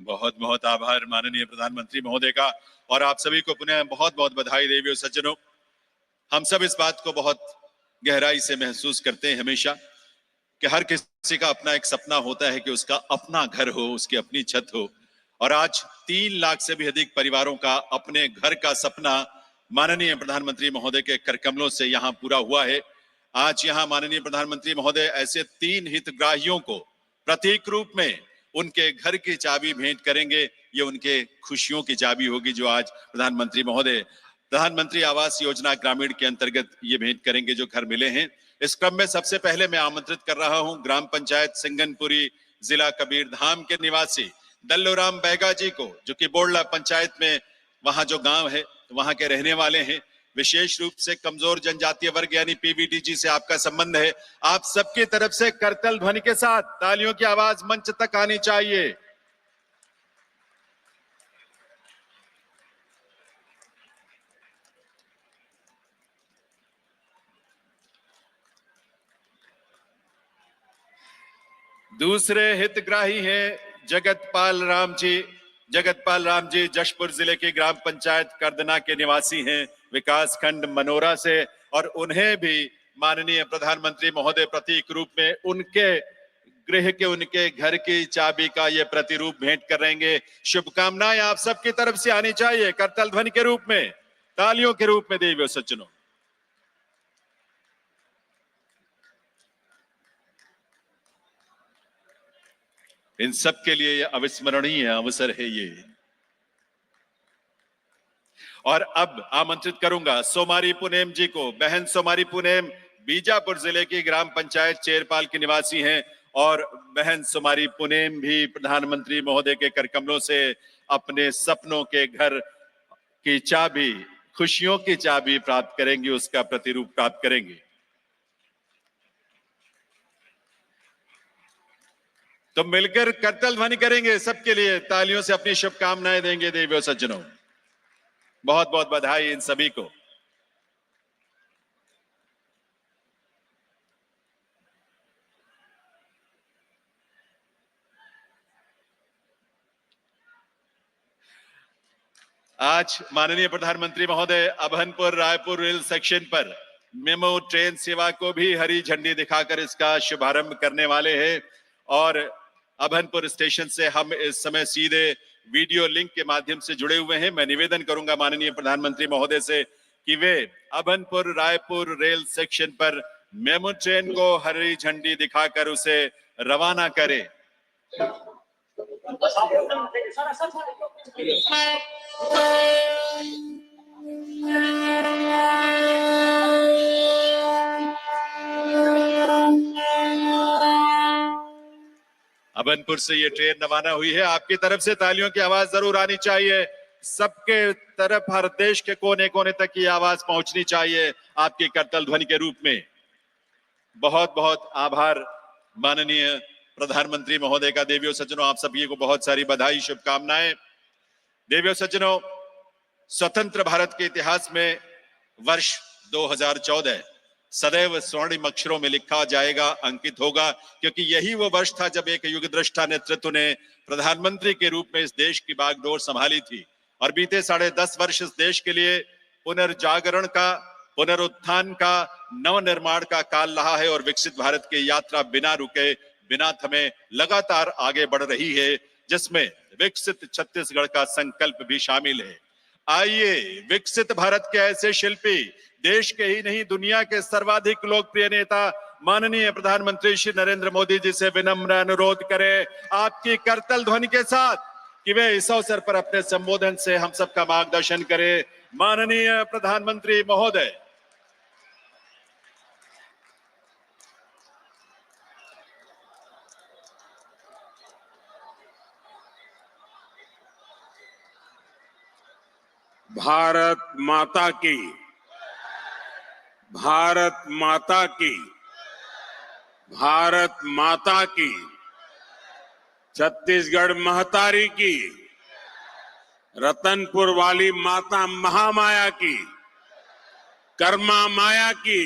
बहुत बहुत आभार माननीय प्रधानमंत्री महोदय का, और आप सभी को पुनः बहुत बहुत बधाई देवी और सज्जनों। हम सब इस बात को बहुत गहराई से महसूस करते हैं हमेशा कि हर किसी का अपना एक सपना होता है कि उसका अपना घर हो, उसकी अपनी छत हो, और आज 3 लाख से भी अधिक परिवारों का अपने घर का सपना माननीय प्रधानमंत्री महोदय के करकमलों से यहाँ पूरा हुआ है। आज यहाँ माननीय प्रधानमंत्री महोदय ऐसे 3 हितग्राहियों को प्रतीक रूप में उनके घर की चाबी भेंट करेंगे। ये उनके खुशियों की चाबी होगी जो आज प्रधानमंत्री महोदय प्रधानमंत्री आवास योजना ग्रामीण के अंतर्गत ये भेंट करेंगे जो घर मिले हैं। इस क्रम में सबसे पहले मैं आमंत्रित कर रहा हूं ग्राम पंचायत सिंगनपुरी, जिला कबीरधाम के निवासी दल्लूराम बैगा जी को, जो कि बोड़ला पंचायत में वहां जो गांव है वहां के रहने वाले हैं। विशेष रूप से कमजोर जनजातीय वर्ग यानी पीवीटीजी से आपका संबंध है। आप सबकी तरफ से करतल ध्वनि के साथ तालियों की आवाज मंच तक आनी चाहिए। दूसरे हितग्राही हैं जगतपाल राम जी। जगतपाल राम जी जशपुर जिले के ग्राम पंचायत करदना के निवासी हैं, विकास खंड मनोरा से, और उन्हें भी माननीय प्रधानमंत्री महोदय प्रतीक रूप में उनके गृह के, उनके घर की चाबी का ये प्रतिरूप भेंट करेंगे। शुभकामनाएं आप सबकी तरफ से आनी चाहिए करतल ध्वनि के रूप में, तालियों के रूप में देवी और सज्जनों। इन सब के लिए यह अविस्मरणीय अवसर है ये। और अब आमंत्रित करूंगा सोमारी पुनेम जी को। बहन सोमारी पुनेम बीजापुर जिले की ग्राम पंचायत चेरपाल की निवासी हैं, और बहन सोमारी पुनेम भी प्रधानमंत्री महोदय के करकमलों से अपने सपनों के घर की चाबी, खुशियों की चाबी प्राप्त करेंगी, उसका प्रतिरूप प्राप्त करेंगी। तो मिलकर करतल ध्वनि करेंगे, सबके लिए तालियों से अपनी शुभकामनाएं देंगे देवी और सज्जनों। बहुत बहुत बधाई इन सभी को। आज माननीय प्रधानमंत्री महोदय अभनपुर रायपुर रेल सेक्शन पर मेमो ट्रेन सेवा को भी हरी झंडी दिखाकर इसका शुभारंभ करने वाले हैं, और अभनपुर स्टेशन से हम इस समय सीधे वीडियो लिंक के माध्यम से जुड़े हुए हैं। मैं निवेदन करूंगा माननीय प्रधानमंत्री महोदय से कि वे अभनपुर रायपुर रेल सेक्शन पर मेमो ट्रेन को हरी झंडी दिखाकर उसे रवाना करें। अभनपुर से ये ट्रेन रवाना हुई है। आपकी तरफ से तालियों की आवाज जरूर आनी चाहिए। सबके तरफ, हर देश के कोने कोने तक ये आवाज पहुंचनी चाहिए आपकी करतल ध्वनि के रूप में। बहुत बहुत आभार माननीय प्रधानमंत्री महोदय का। देवी और सज्जनों, आप सभी को बहुत सारी बधाई, शुभकामनाएं। देवी और सज्जनों, स्वतंत्र भारत के इतिहास में वर्ष 2014 सदैव स्वर्णिम अक्षरों में लिखा जाएगा, अंकित होगा, क्योंकि यही वो वर्ष था जब एक युगदृष्टा नेतृत्व ने प्रधानमंत्री के रूप में इस देश की बागडोर संभाली थी। और बीते 10.5 वर्ष इस देश के लिए पुनर्जागरण का, पुनरुत्थान का, नवनिर्माण का काल रहा है, और विकसित भारत की यात्रा बिना रुके, बिना थमे लगातार आगे बढ़ रही है, जिसमें विकसित छत्तीसगढ़ का संकल्प भी शामिल है। आइए विकसित भारत के ऐसे शिल्पी, देश के ही नहीं दुनिया के सर्वाधिक लोकप्रिय नेता माननीय प्रधानमंत्री श्री नरेंद्र मोदी जी से विनम्र अनुरोध करें आपकी करतल ध्वनि के साथ कि वे इस अवसर पर अपने संबोधन से हम सबका मार्गदर्शन करें। माननीय प्रधानमंत्री महोदय। भारत माता की, भारत माता की, भारत माता की, छत्तीसगढ़ महतारी की, रतनपुर वाली माता महामाया की, कर्मा माया की,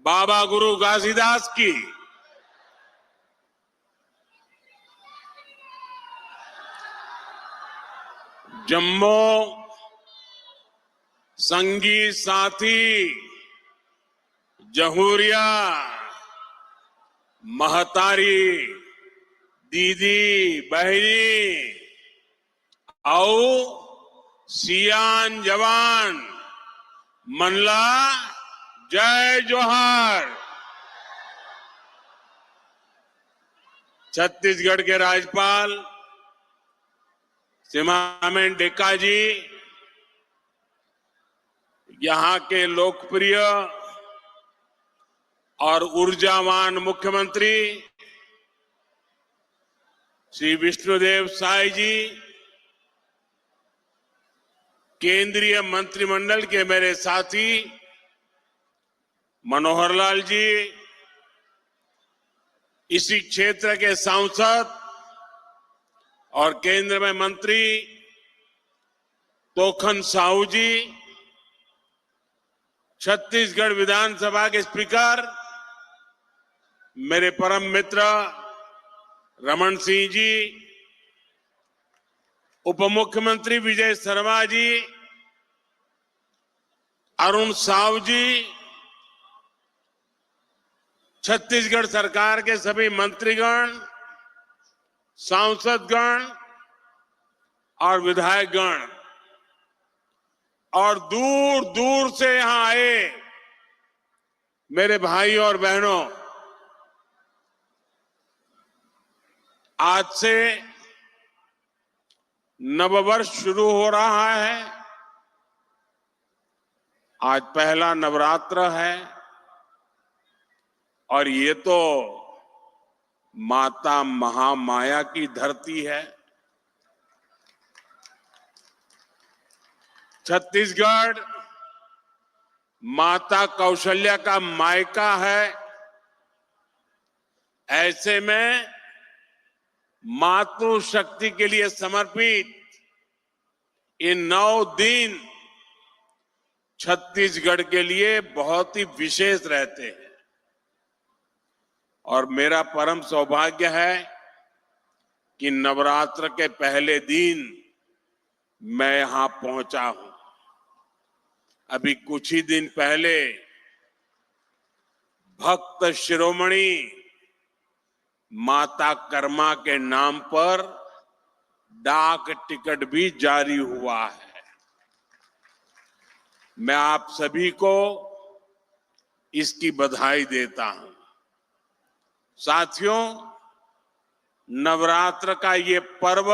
बाबा गुरु घासीदास की, जम्मू संगी साथी जहूरिया महतारी दीदी बहनी आओ सियान जवान मनला जय जोहार। छत्तीसगढ़ के राज्यपाल सिमामेन डेका जी, यहां के लोकप्रिय और ऊर्जावान मुख्यमंत्री श्री विष्णुदेव साय जी, केंद्रीय मंत्रिमंडल के मेरे साथी मनोहर लाल जी, इसी क्षेत्र के सांसद और केंद्र में मंत्री तोखन साहू जी, छत्तीसगढ़ विधानसभा के स्पीकर मेरे परम मित्र रमन सिंह जी, उप मुख्यमंत्री विजय शर्मा जी, अरुण साव जी, छत्तीसगढ़ सरकार के सभी मंत्रीगण, सांसदगण और विधायकगण और दूर दूर से यहां आए मेरे भाई और बहनों, आज से नववर्ष शुरू हो रहा है। आज पहला नवरात्र है और ये तो माता महामाया की धरती है। छत्तीसगढ़ माता कौशल्या का मायका है। ऐसे में मातृशक्ति के लिए समर्पित ये 9 दिन छत्तीसगढ़ के लिए बहुत ही विशेष रहते हैं और मेरा परम सौभाग्य है कि नवरात्र के पहले दिन मैं यहां पहुंचा हूं। अभी कुछ ही दिन पहले भक्त शिरोमणि माता कर्मा के नाम पर डाक टिकट भी जारी हुआ है। मैं आप सभी को इसकी बधाई देता हूं। साथियों, नवरात्र का ये पर्व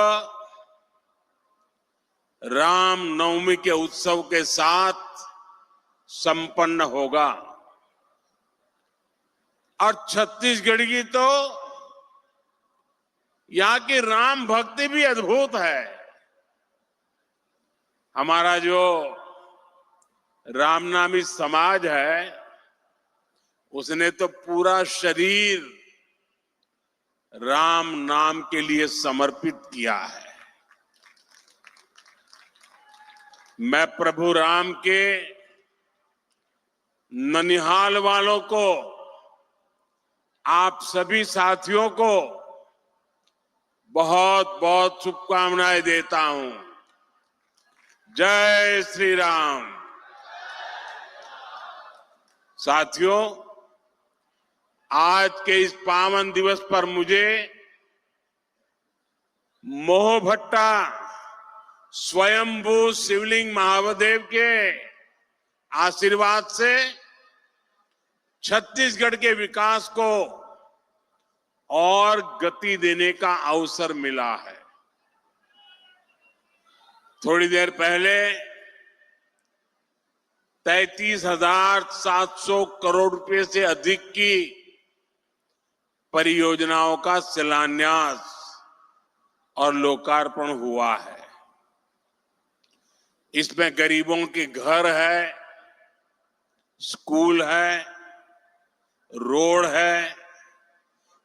राम नवमी के उत्सव के साथ संपन्न होगा और छत्तीसगढ़ की तो यहां की राम भक्ति भी अद्भुत है। हमारा जो रामनामी समाज है उसने तो पूरा शरीर राम नाम के लिए समर्पित किया है। मैं प्रभु राम के ननिहाल वालों को, आप सभी साथियों को बहुत बहुत शुभकामनाएं देता हूं। जय श्री राम। साथियों, आज के इस पावन दिवस पर मुझे मोहभट्टा स्वयंभू शिवलिंग महादेव के आशीर्वाद से छत्तीसगढ़ के विकास को और गति देने का अवसर मिला है। थोड़ी देर पहले 33,700 करोड़ रुपए से अधिक की परियोजनाओं का शिलान्यास और लोकार्पण हुआ है। इसमें गरीबों के घर है, स्कूल है, रोड है,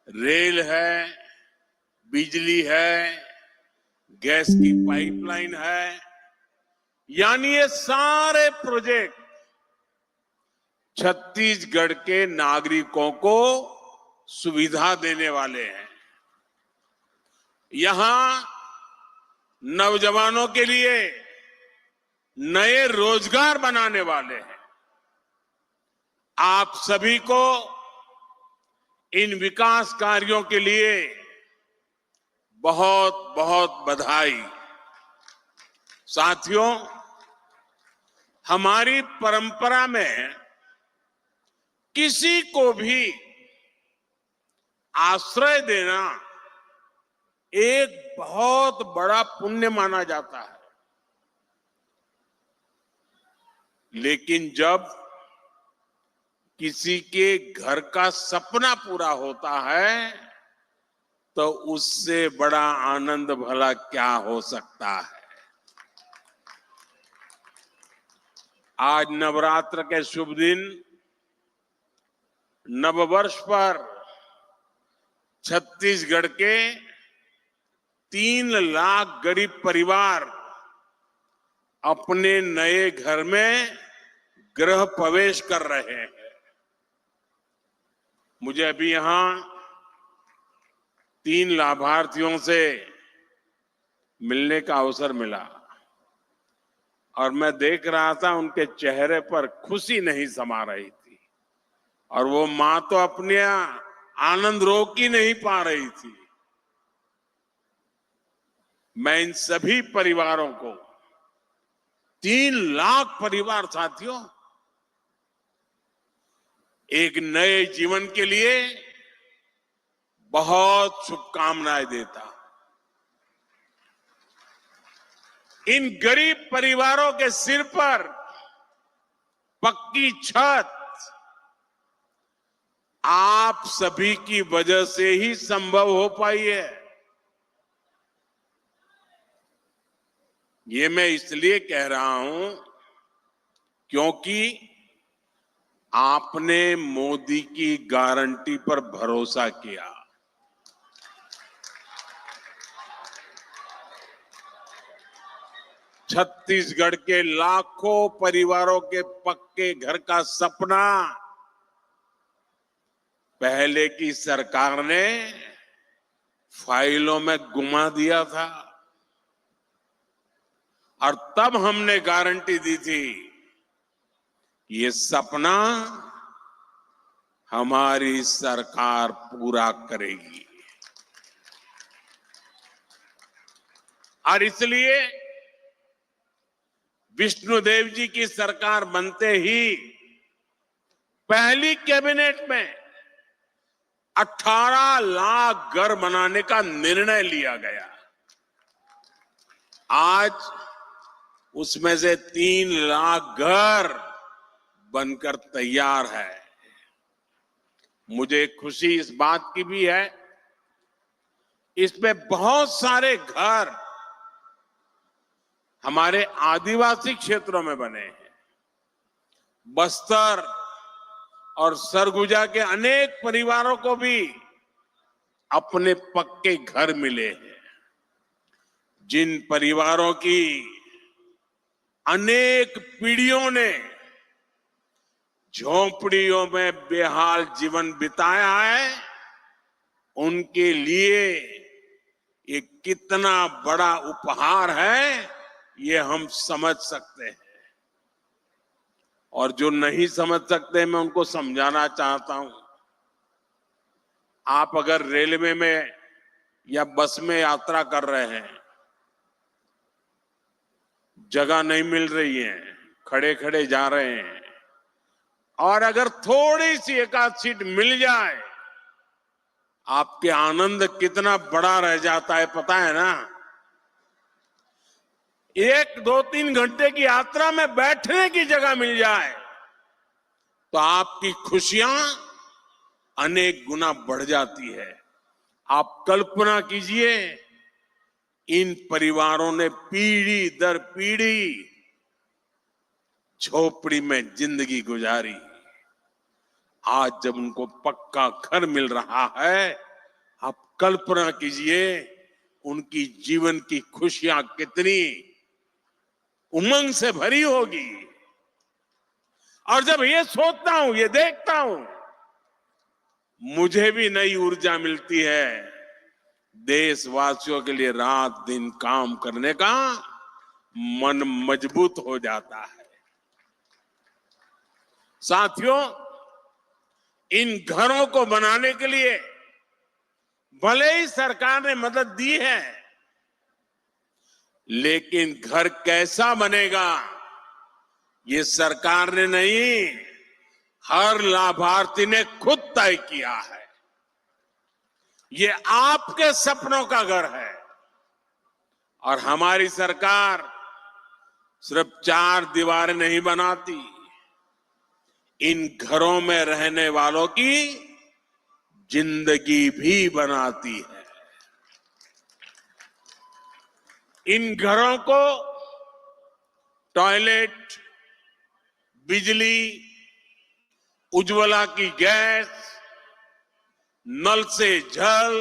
रेल है, बिजली है, गैस की पाइपलाइन है, यानी ये सारे प्रोजेक्ट छत्तीसगढ़ के नागरिकों को सुविधा देने वाले हैं। यहां नौजवानों के लिए नए रोजगार बनाने वाले हैं। आप सभी को इन विकास कार्यों के लिए बहुत बहुत बधाई। साथियों, हमारी परंपरा में किसी को भी आश्रय देना एक बहुत बड़ा पुण्य माना जाता है। लेकिन जब किसी के घर का सपना पूरा होता है तो उससे बड़ा आनंद भला क्या हो सकता है। आज नवरात्र के शुभ दिन, नववर्ष पर छत्तीसगढ़ के 3 लाख गरीब परिवार अपने नए घर में गृह प्रवेश कर रहे हैं। मुझे अभी यहां 3 लाभार्थियों से मिलने का अवसर मिला और मैं देख रहा था उनके चेहरे पर खुशी नहीं समा रही थी और वो मां तो अपने आनंद रोक ही नहीं पा रही थी। मैं इन सभी परिवारों को, 3 लाख परिवार साथियों, एक नए जीवन के लिए बहुत शुभकामनाएं देता। इन गरीब परिवारों के सिर पर पक्की छत आप सभी की वजह से ही संभव हो पाई है। ये मैं इसलिए कह रहा हूं क्योंकि आपने मोदी की गारंटी पर भरोसा किया। छत्तीसगढ़ के लाखों परिवारों के पक्के घर का सपना पहले की सरकार ने फाइलों में गुमा दिया था और तब हमने गारंटी दी थी, ये सपना हमारी सरकार पूरा करेगी। और इसलिए विष्णुदेव जी की सरकार बनते ही पहली कैबिनेट में 18 लाख घर बनाने का निर्णय लिया गया। आज उसमें से 3 लाख घर बनकर तैयार है। मुझे खुशी इस बात की भी है, इसमें बहुत सारे घर हमारे आदिवासी क्षेत्रों में बने हैं। बस्तर और सरगुजा के अनेक परिवारों को भी अपने पक्के घर मिले हैं। जिन परिवारों की अनेक पीढ़ियों ने झोंपड़ियों में बेहाल जीवन बिताया है, उनके लिए ये कितना बड़ा उपहार है, ये हम समझ सकते हैं। और जो नहीं समझ सकते, मैं उनको समझाना चाहता हूं। आप अगर रेलवे में या बस में यात्रा कर रहे हैं, जगह नहीं मिल रही है, खड़े खड़े जा रहे हैं, और अगर थोड़ी सी एक आध सीट मिल जाए, आपके आनंद कितना बड़ा रह जाता है पता है ना। 1, 2, 3 घंटे की यात्रा में बैठने की जगह मिल जाए तो आपकी खुशियां अनेक गुना बढ़ जाती है। आप कल्पना कीजिए, इन परिवारों ने पीढ़ी दर पीढ़ी झोपड़ी में जिंदगी गुजारी। आज जब उनको पक्का घर मिल रहा है, आप कल्पना कीजिए उनकी जीवन की खुशियां कितनी उमंग से भरी होगी। और जब ये सोचता हूं, ये देखता हूं, मुझे भी नई ऊर्जा मिलती है देशवासियों के लिए रात दिन काम करने का मन मजबूत हो जाता है। साथियों, इन घरों को बनाने के लिए भले ही सरकार ने मदद दी है, लेकिन घर कैसा बनेगा ये सरकार ने नहीं, हर लाभार्थी ने खुद तय किया है। ये आपके सपनों का घर है और हमारी सरकार सिर्फ 4 दीवारें नहीं बनाती, इन घरों में रहने वालों की जिंदगी भी बनाती है। इन घरों को टॉयलेट, बिजली, उज्ज्वला की गैस, नल से जल,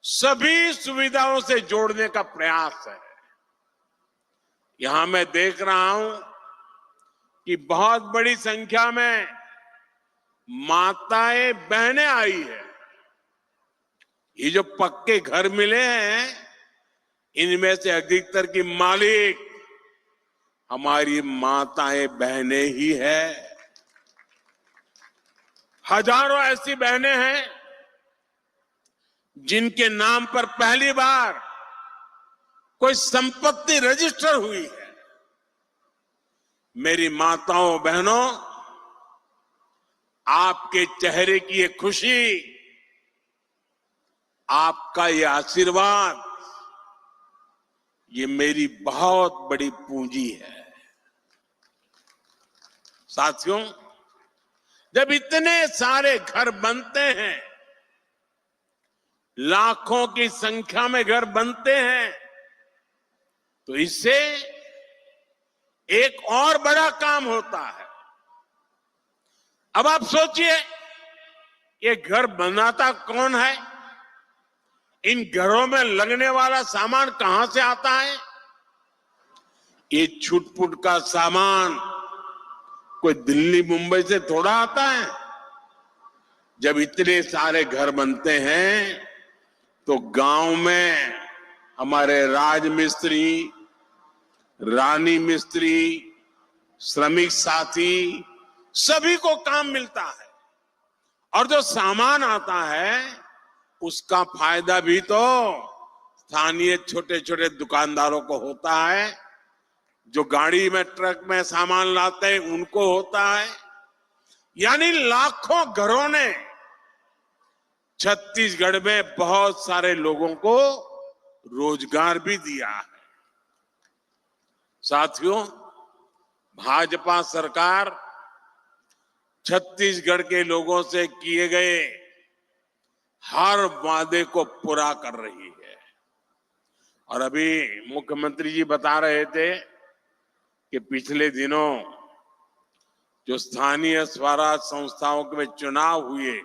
सभी सुविधाओं से जोड़ने का प्रयास है। यहां मैं देख रहा हूं कि बहुत बड़ी संख्या में माताएं बहनें आई है। ये जो पक्के घर मिले हैं, इनमें से अधिकतर की मालिक हमारी माताएं बहनें ही है। हजारों ऐसी बहनें हैं जिनके नाम पर पहली बार कोई संपत्ति रजिस्टर हुई है। मेरी माताओं बहनों, आपके चेहरे की ये खुशी, आपका ये आशीर्वाद, ये मेरी बहुत बड़ी पूंजी है। साथियों, जब इतने सारे घर बनते हैं, लाखों की संख्या में घर बनते हैं, तो इससे एक और बड़ा काम होता है। अब आप सोचिए, ये घर बनाता कौन है? इन घरों में लगने वाला सामान कहां से आता है? ये छुटपुट का सामान कोई दिल्ली मुंबई से थोड़ा आता है। जब इतने सारे घर बनते हैं तो गांव में हमारे राजमिस्त्री, रानी मिस्त्री, श्रमिक साथी, सभी को काम मिलता है। और जो सामान आता है उसका फायदा भी तो स्थानीय छोटे छोटे दुकानदारों को होता है, जो गाड़ी में, ट्रक में सामान लाते हैं उनको होता है। यानी लाखों घरों ने छत्तीसगढ़ में बहुत सारे लोगों को रोजगार भी दिया है। साथियों, भाजपा सरकार छत्तीसगढ़ के लोगों से किए गए हर वादे को पूरा कर रही है। और अभी मुख्यमंत्री जी बता रहे थे कि पिछले दिनों जो स्थानीय स्वराज संस्थाओं में चुनाव हुए,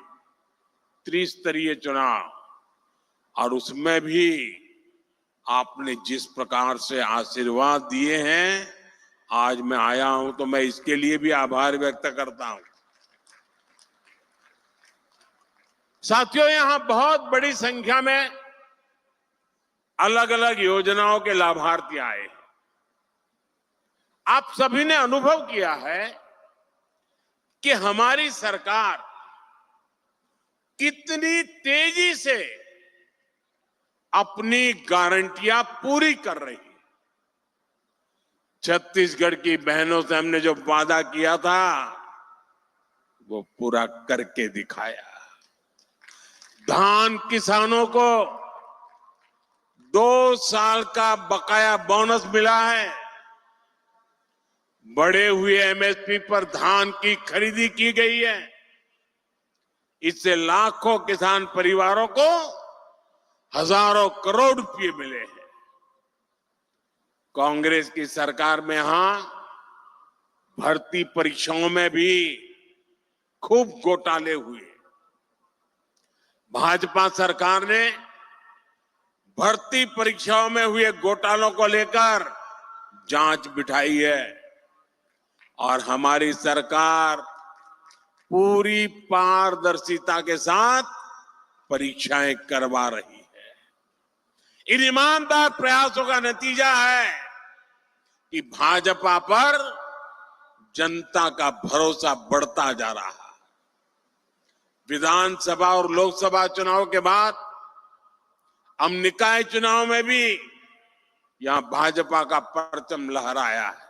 त्रिस्तरीय चुनाव, और उसमें भी आपने जिस प्रकार से आशीर्वाद दिए हैं, आज मैं आया हूं तो मैं इसके लिए भी आभार व्यक्त करता हूं। साथियों, यहां बहुत बड़ी संख्या में अलग अलग योजनाओं के लाभार्थी आए। आप सभी ने अनुभव किया है कि हमारी सरकार कितनी तेजी से अपनी गारंटियां पूरी कर रही है। छत्तीसगढ़ की बहनों से हमने जो वादा किया था वो पूरा करके दिखाया। धान किसानों को 2 साल का बकाया बोनस मिला है। बढ़े हुए एमएसपी पर धान की खरीदी की गई है। इससे लाखों किसान परिवारों को हजारों करोड़ रुपए मिले हैं। कांग्रेस की सरकार में यहां भर्ती परीक्षाओं में भी खूब घोटाले हुए। भाजपा सरकार ने भर्ती परीक्षाओं में हुए घोटालों को लेकर जांच बिठाई है और हमारी सरकार पूरी पारदर्शिता के साथ परीक्षाएं करवा रही है। इन ईमानदार प्रयासों का नतीजा है कि भाजपा पर जनता का भरोसा बढ़ता जा रहा है। विधानसभा और लोकसभा चुनाव के बाद हम निकाय चुनाव में भी यहां भाजपा का परचम लहराया है।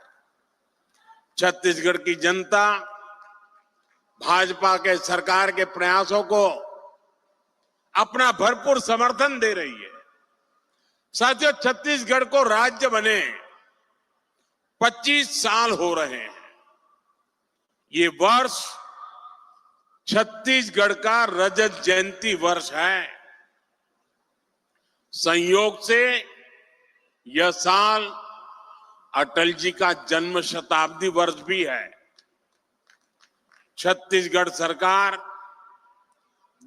छत्तीसगढ़ की जनता भाजपा के सरकार के प्रयासों को अपना भरपूर समर्थन दे रही है। साथियों, छत्तीसगढ़ को राज्य बने 25 साल हो रहे हैं। ये वर्ष छत्तीसगढ़ का रजत जयंती वर्ष है। संयोग से यह साल अटल जी का जन्म शताब्दी वर्ष भी है। छत्तीसगढ़ सरकार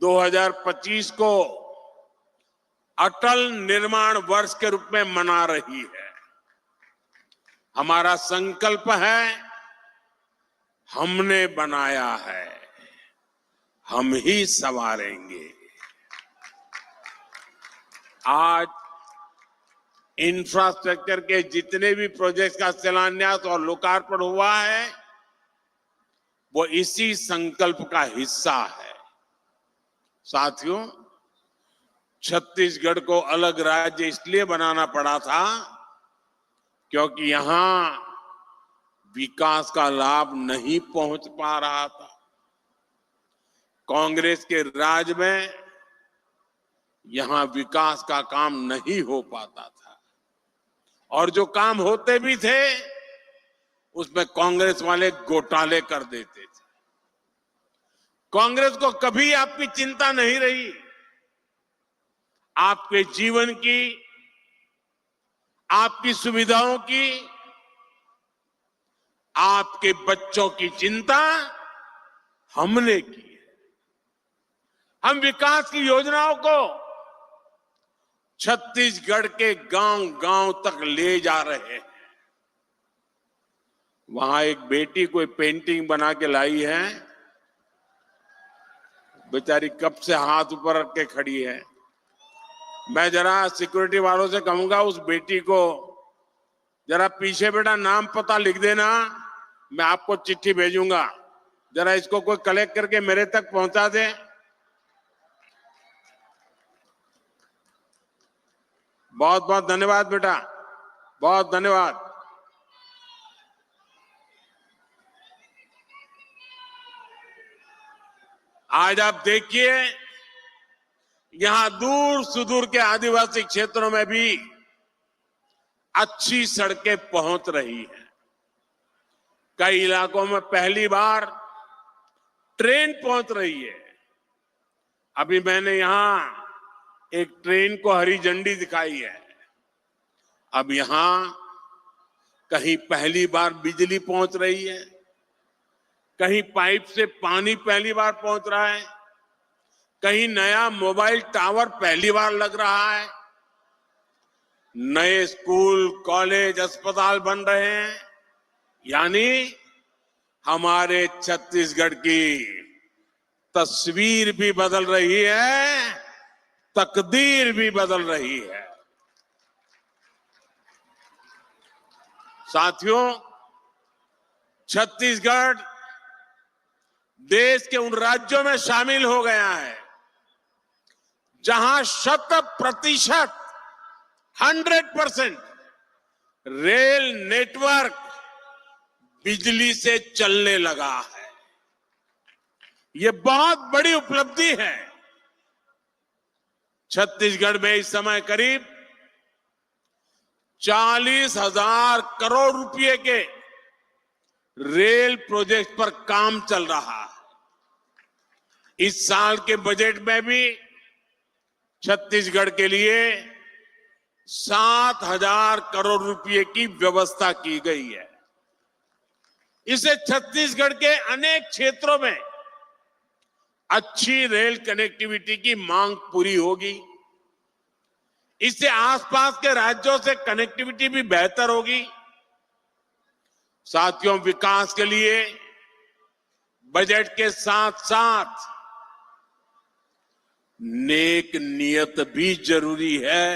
2025 को अटल निर्माण वर्ष के रूप में मना रही है। हमारा संकल्प है, हमने बनाया है, हम ही संवारेंगे। आज इंफ्रास्ट्रक्चर के जितने भी प्रोजेक्ट का शिलान्यास और लोकार्पण हुआ है, वो इसी संकल्प का हिस्सा है। साथियों, छत्तीसगढ़ को अलग राज्य इसलिए बनाना पड़ा था क्योंकि यहां विकास का लाभ नहीं पहुंच पा रहा था। कांग्रेस के राज में यहां विकास का काम नहीं हो पाता था, और जो काम होते भी थे उसमें कांग्रेस वाले घोटाले कर देते थे। कांग्रेस को कभी आपकी चिंता नहीं रही। आपके जीवन की, आपकी सुविधाओं की, आपके बच्चों की चिंता हमने की है। हम विकास की योजनाओं को छत्तीसगढ़ के गांव-गांव तक ले जा रहे हैं। वहां एक बेटी कोई पेंटिंग बना के लाई है, बेचारी कब से हाथ ऊपर रख के खड़ी है। मैं जरा सिक्योरिटी वालों से कहूंगा उस बेटी को जरा पीछे बेटा नाम पता लिख देना, मैं आपको चिट्ठी भेजूंगा, जरा इसको कोई कलेक्ट करके मेरे तक पहुंचा दे। बहुत बहुत धन्यवाद बेटा, बहुत धन्यवाद। आज आप देखिए, यहां दूर सुदूर के आदिवासी क्षेत्रों में भी अच्छी सड़कें पहुंच रही हैं। कई इलाकों में पहली बार ट्रेन पहुंच रही है। अभी मैंने यहां एक ट्रेन को हरी झंडी दिखाई है। अब यहां कहीं पहली बार बिजली पहुंच रही है, कहीं पाइप से पानी पहली बार पहुंच रहा है, कहीं नया मोबाइल टावर पहली बार लग रहा है, नए स्कूल, कॉलेज, अस्पताल बन रहे हैं। यानी हमारे छत्तीसगढ़ की तस्वीर भी बदल रही है, तकदीर भी बदल रही है। साथियों, छत्तीसगढ़ देश के उन राज्यों में शामिल हो गया है जहां 100% 100% रेल नेटवर्क बिजली से चलने लगा है। ये बहुत बड़ी उपलब्धि है। छत्तीसगढ़ में इस समय करीब 40,000 करोड़ रुपए के रेल प्रोजेक्ट पर काम चल रहा है। इस साल के बजट में भी छत्तीसगढ़ के लिए 7,000 करोड़ रुपए की व्यवस्था की गई है। इससे छत्तीसगढ़ के अनेक क्षेत्रों में अच्छी रेल कनेक्टिविटी की मांग पूरी होगी। इससे आसपास के राज्यों से कनेक्टिविटी भी बेहतर होगी। साथियों, विकास के लिए बजट के साथ साथ नेक नियत भी जरूरी है।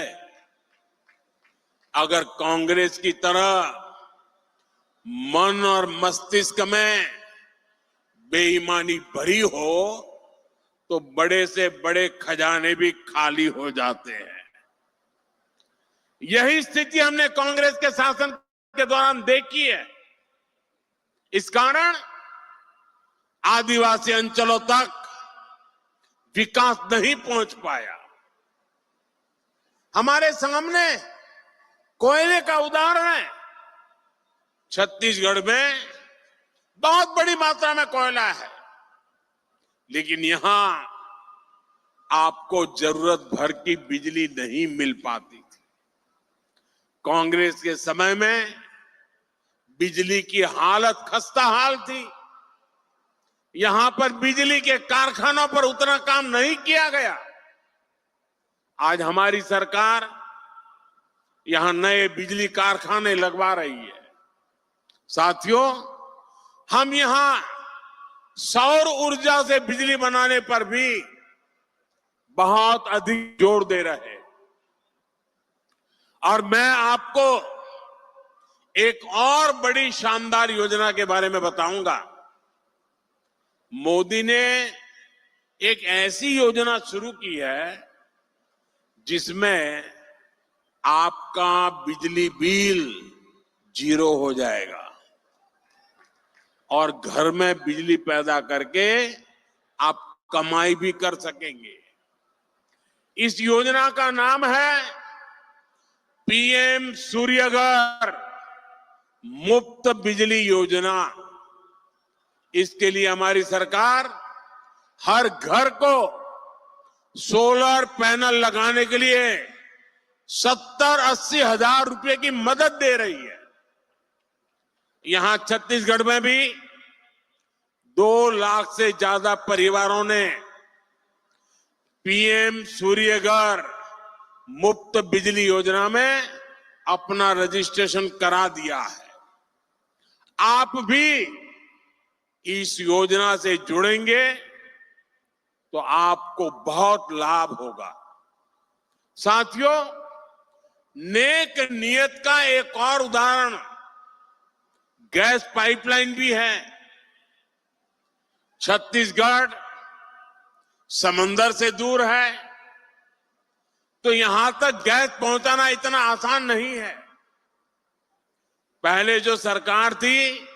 अगर कांग्रेस की तरह मन और मस्तिष्क में बेईमानी भरी हो तो बड़े से बड़े खजाने भी खाली हो जाते हैं। यही स्थिति हमने कांग्रेस के शासन के दौरान देखी है। इस कारण आदिवासी अंचलों तक विकास नहीं पहुंच पाया। हमारे सामने कोयले का उदाहरण है। छत्तीसगढ़ में बहुत बड़ी मात्रा में कोयला है, लेकिन यहां आपको जरूरत भर की बिजली नहीं मिल पाती थी। कांग्रेस के समय में बिजली की हालत खस्ता हाल थी। यहां पर बिजली के कारखानों पर उतना काम नहीं किया गया। आज हमारी सरकार यहां नए बिजली कारखाने लगवा रही है। साथियों, हम यहां सौर ऊर्जा से बिजली बनाने पर भी बहुत अधिक जोर दे रहे हैं। और मैं आपको एक और बड़ी शानदार योजना के बारे में बताऊंगा। मोदी ने एक ऐसी योजना शुरू की है जिसमें आपका बिजली बिल 0 हो जाएगा और घर में बिजली पैदा करके आप कमाई भी कर सकेंगे। इस योजना का नाम है पीएम सूर्यघर मुफ्त बिजली योजना। इसके लिए हमारी सरकार हर घर को सोलर पैनल लगाने के लिए 70-80 हजार रुपए की मदद दे रही है। यहां छत्तीसगढ़ में भी 2 लाख से ज्यादा परिवारों ने पीएम सूर्यघर मुफ्त बिजली योजना में अपना रजिस्ट्रेशन करा दिया है। आप भी इस योजना से जुड़ेंगे तो आपको बहुत लाभ होगा। साथियों, नेक नियत का एक और उदाहरण गैस पाइपलाइन भी है। छत्तीसगढ़ समंदर से दूर है, तो यहां तक गैस पहुंचाना इतना आसान नहीं है। पहले जो सरकार थी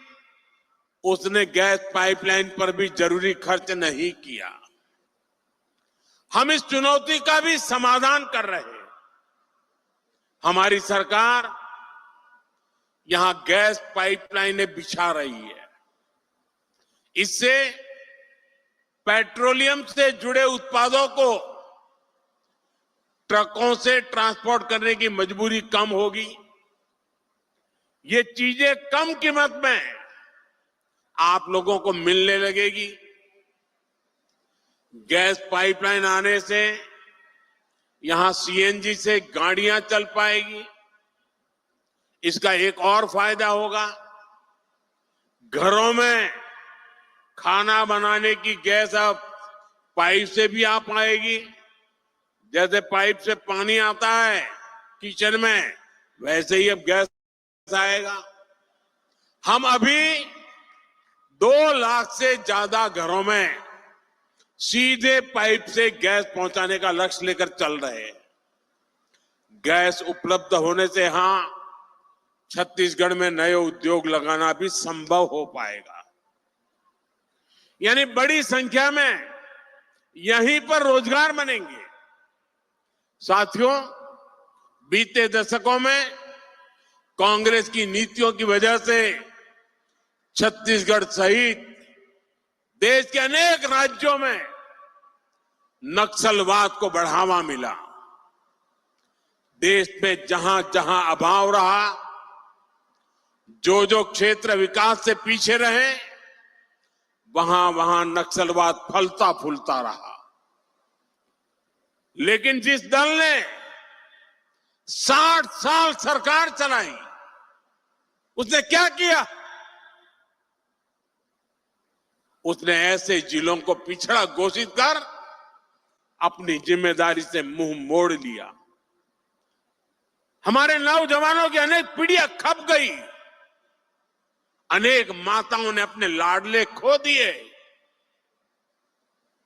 उसने गैस पाइपलाइन पर भी जरूरी खर्च नहीं किया। हम इस चुनौती का भी समाधान कर रहे हैं। हमारी सरकार यहां गैस पाइपलाइनें बिछा रही है। इससे पेट्रोलियम से जुड़े उत्पादों को ट्रकों से ट्रांसपोर्ट करने की मजबूरी कम होगी। ये चीजें कम कीमत में आप लोगों को मिलने लगेगी। गैस पाइपलाइन आने से यहां सीएनजी से गाड़ियां चल पाएगी। इसका एक और फायदा होगा, घरों में खाना बनाने की गैस अब पाइप से भी आ पाएगी। जैसे पाइप से पानी आता है किचन में, वैसे ही अब गैस आएगा। हम अभी 2 लाख से ज्यादा घरों में सीधे पाइप से गैस पहुंचाने का लक्ष्य लेकर चल रहे हैं। गैस उपलब्ध होने से यहां छत्तीसगढ़ में नए उद्योग लगाना भी संभव हो पाएगा। यानी बड़ी संख्या में यहीं पर रोजगार बनेंगे। साथियों, बीते दशकों में कांग्रेस की नीतियों की वजह से छत्तीसगढ़ सहित देश के अनेक राज्यों में नक्सलवाद को बढ़ावा मिला। देश में जहां जहां अभाव रहा, जो क्षेत्र विकास से पीछे रहे, वहां वहां नक्सलवाद फलता फूलता रहा। लेकिन जिस दल ने 60 साल सरकार चलाई, उसने क्या किया? उसने ऐसे जिलों को पिछड़ा घोषित कर अपनी जिम्मेदारी से मुंह मोड़ लिया। हमारे नौजवानों की अनेक पीढ़ियां खप गई, अनेक माताओं ने अपने लाडले खो दिए,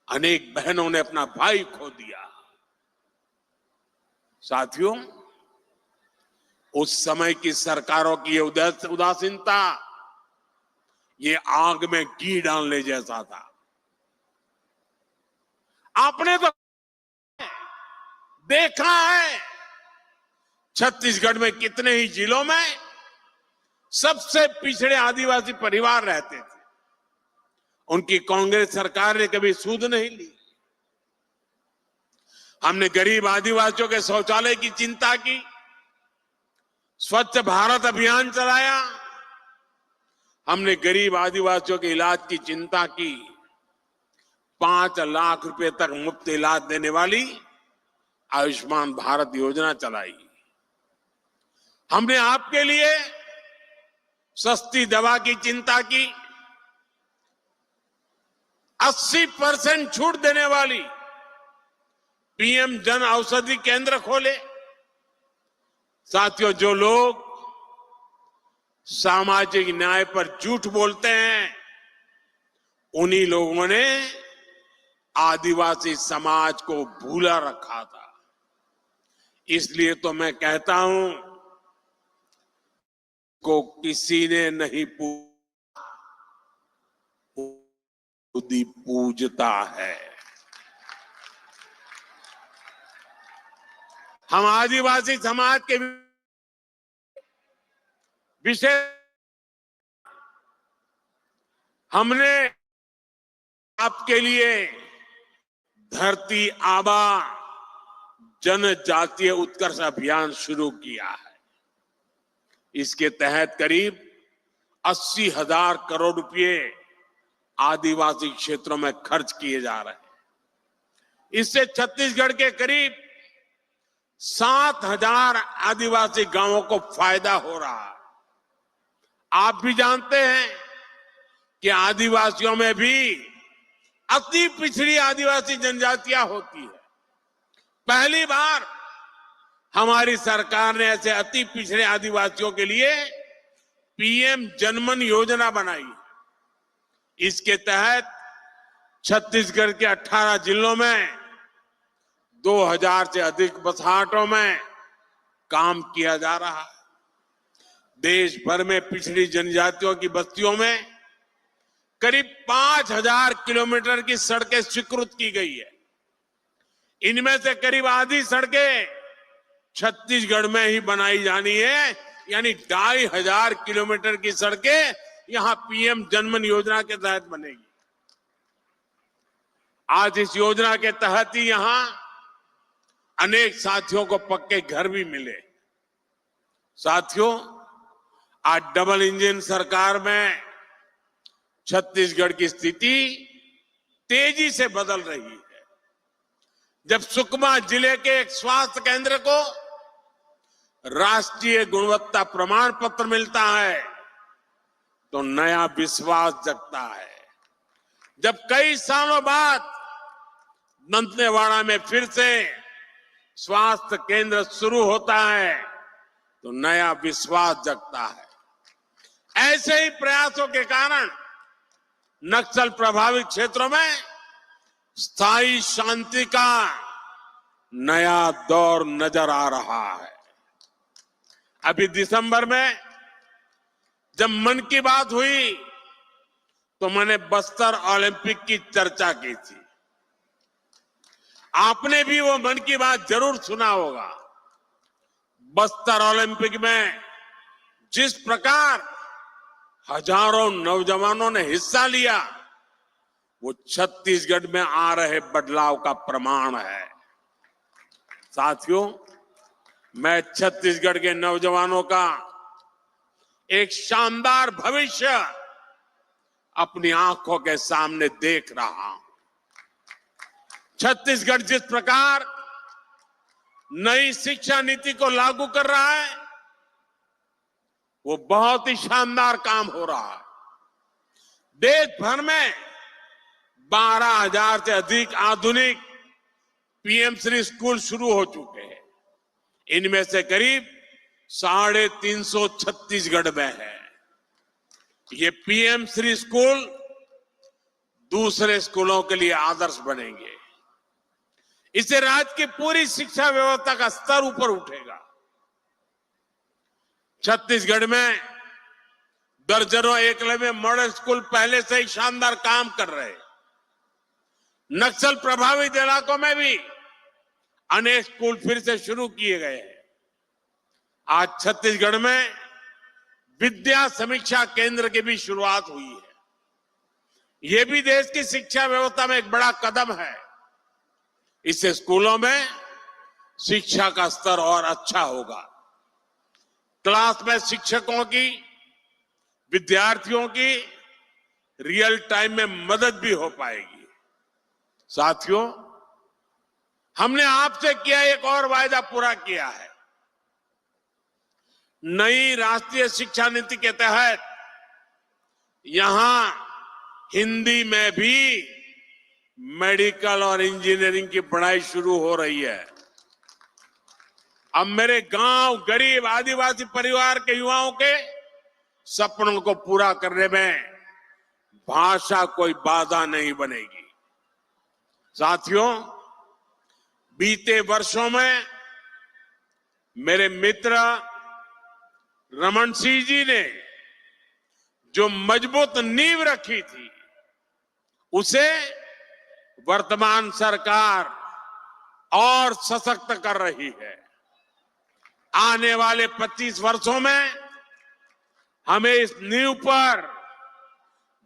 अनेक बहनों ने अपना भाई खो दिया। साथियों, उस समय की सरकारों की ये उदासीनता ये आग में घी डालने जैसा था। आपने तो देखा है छत्तीसगढ़ में कितने ही जिलों में सबसे पिछड़े आदिवासी परिवार रहते थे, उनकी कांग्रेस सरकार ने कभी सूद नहीं ली। हमने गरीब आदिवासियों के शौचालय की चिंता की, स्वच्छ भारत अभियान चलाया, हमने गरीब आदिवासियों के इलाज की चिंता की, 5 लाख रुपए तक मुफ्त इलाज देने वाली आयुष्मान भारत योजना चलाई। हमने आपके लिए सस्ती दवा की चिंता की, 80% छूट देने वाली पीएम जन औषधि केंद्र खोले। साथियों, जो लोग सामाजिक न्याय पर झूठ बोलते हैं, उन्हीं लोगों ने आदिवासी समाज को भूला रखा था। इसलिए तो मैं कहता हूं को किसी ने नहीं पूजता है। हम आदिवासी समाज के विषय हमने आपके लिए धरती आबा जनजातीय उत्कर्ष अभियान शुरू किया है। इसके तहत करीब 80,000 करोड़ रुपए आदिवासी क्षेत्रों में खर्च किए जा रहे हैं। इससे छत्तीसगढ़ के करीब 7,000 आदिवासी गांवों को फायदा हो रहा है। आप भी जानते हैं कि आदिवासियों में भी अति पिछड़ी आदिवासी जनजातियां होती है। पहली बार हमारी सरकार ने ऐसे अति पिछड़े आदिवासियों के लिए पीएम जनमन योजना बनाई। इसके तहत छत्तीसगढ़ के 18 जिलों में 2000 से अधिक बसाहटों में काम किया जा रहा है। देश भर में पिछड़ी जनजातियों की बस्तियों में करीब 5000 किलोमीटर की सड़कें स्वीकृत की गई है। इनमें से करीब आधी सड़कें छत्तीसगढ़ में ही बनाई जानी है, यानी 2500 किलोमीटर की सड़कें यहां पीएम जनमन योजना के तहत बनेगी। आज इस योजना के तहत ही यहां अनेक साथियों को पक्के घर भी मिले। साथियों, आज डबल इंजन सरकार में छत्तीसगढ़ की स्थिति तेजी से बदल रही है। जब सुकमा जिले के एक स्वास्थ्य केंद्र को राष्ट्रीय गुणवत्ता प्रमाण पत्र मिलता है तो नया विश्वास जगता है। जब कई सालों बाद दंतेवाड़ा में फिर से स्वास्थ्य केंद्र शुरू होता है तो नया विश्वास जगता है। ऐसे ही प्रयासों के कारण नक्सल प्रभावित क्षेत्रों में स्थायी शांति का नया दौर नजर आ रहा है। अभी दिसंबर में जब मन की बात हुई तो मैंने बस्तर ओलंपिक की चर्चा की थी। आपने भी वो मन की बात जरूर सुना होगा। बस्तर ओलंपिक में जिस प्रकार हजारों नौजवानों ने हिस्सा लिया, वो छत्तीसगढ़ में आ रहे बदलाव का प्रमाण है। साथियों, मैं छत्तीसगढ़ के नौजवानों का एक शानदार भविष्य अपनी आंखों के सामने देख रहा हूं। छत्तीसगढ़ जिस प्रकार नई शिक्षा नीति को लागू कर रहा है, वो बहुत ही शानदार काम हो रहा है। देश भर में 12,000 से अधिक आधुनिक पीएम श्री स्कूल शुरू हो चुके हैं। इनमें से करीब 350 छत्तीसगढ़ में है। ये पीएम श्री स्कूल दूसरे स्कूलों के लिए आदर्श बनेंगे। इससे राज्य की पूरी शिक्षा व्यवस्था का स्तर ऊपर उठेगा। छत्तीसगढ़ में दर्जनों एकलव्य मॉडल स्कूल पहले से ही शानदार काम कर रहे हैं। नक्सल प्रभावित इलाकों में भी अनेक स्कूल फिर से शुरू किए गए हैं। आज छत्तीसगढ़ में विद्या समीक्षा केंद्र की भी शुरुआत हुई है। यह भी देश की शिक्षा व्यवस्था में एक बड़ा कदम है। इससे स्कूलों में शिक्षा का स्तर और अच्छा होगा। क्लास में शिक्षकों की, विद्यार्थियों की रियल टाइम में मदद भी हो पाएगी। साथियों, हमने आपसे किया एक और वायदा पूरा किया है। नई राष्ट्रीय शिक्षा नीति के तहत यहां हिंदी में भी मेडिकल और इंजीनियरिंग की पढ़ाई शुरू हो रही है। अब मेरे गांव, गरीब आदिवासी परिवार के युवाओं के सपनों को पूरा करने में भाषा कोई बाधा नहीं बनेगी। साथियों, बीते वर्षों में मेरे मित्र रमन सिंह जी ने जो मजबूत नींव रखी थी, उसे वर्तमान सरकार और सशक्त कर रही है। आने वाले 25 वर्षों में हमें इस नींव पर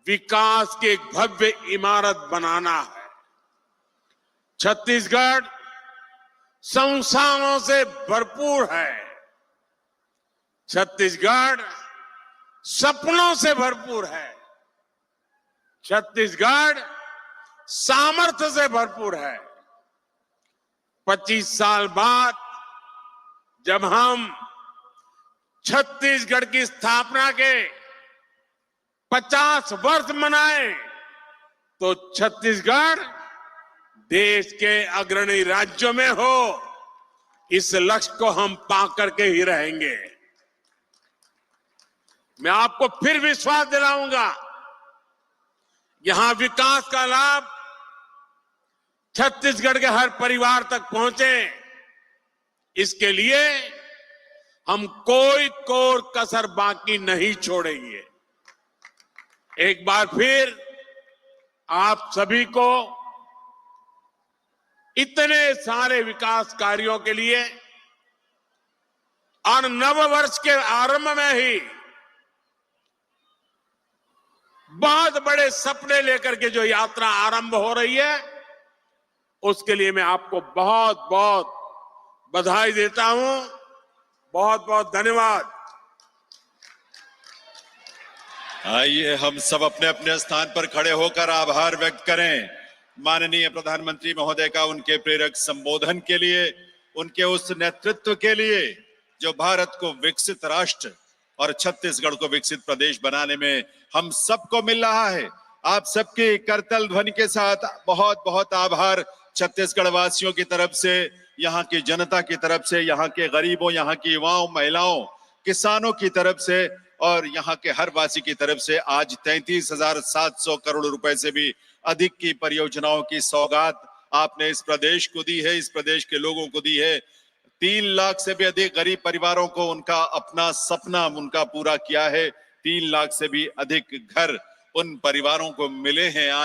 विकास की एक भव्य इमारत बनाना है। छत्तीसगढ़ संस्थानों से भरपूर है। छत्तीसगढ़ सपनों से भरपूर है। छत्तीसगढ़ सामर्थ्य से भरपूर है। 25 साल बाद जब हम छत्तीसगढ़ की स्थापना के 50 वर्ष मनाएं, तो छत्तीसगढ़ देश के अग्रणी राज्यों में हो, इस लक्ष्य को हम पा करके ही रहेंगे। मैं आपको फिर विश्वास दिलाऊंगा, यहां विकास का लाभ छत्तीसगढ़ के हर परिवार तक पहुंचे, इसके लिए हम कोई कोर कसर बाकी नहीं छोड़ेंगे। एक बार फिर आप सभी को इतने सारे विकास कार्यों के लिए और नव वर्ष के आरंभ में ही बहुत बड़े सपने लेकर के जो यात्रा आरंभ हो रही है, उसके लिए मैं आपको बहुत बहुत बधाई देता हूं। बहुत बहुत धन्यवाद। आइए हम सब अपने अपने स्थान पर खड़े होकर आभार व्यक्त करें माननीय प्रधानमंत्री महोदय का, उनके प्रेरक संबोधन के लिए, उनके उस नेतृत्व के लिए जो भारत को विकसित राष्ट्र और छत्तीसगढ़ को विकसित प्रदेश बनाने में हम सबको मिल रहा है। आप सबके करतल ध्वनि के साथ बहुत बहुत आभार छत्तीसगढ़ वासियों की तरफ से, यहाँ की जनता की तरफ से, यहाँ के गरीबों, यहाँ की युवाओं, महिलाओं, किसानों की तरफ से और यहाँ के हर वासी की तरफ से। आज 33,700 करोड़ रुपए से भी अधिक की परियोजनाओं की सौगात आपने इस प्रदेश को दी है, इस प्रदेश के लोगों को दी है। 3 लाख से भी अधिक गरीब परिवारों को उनका अपना सपना उनका पूरा किया है। 3 लाख से भी अधिक घर उन परिवारों को मिले हैं। आज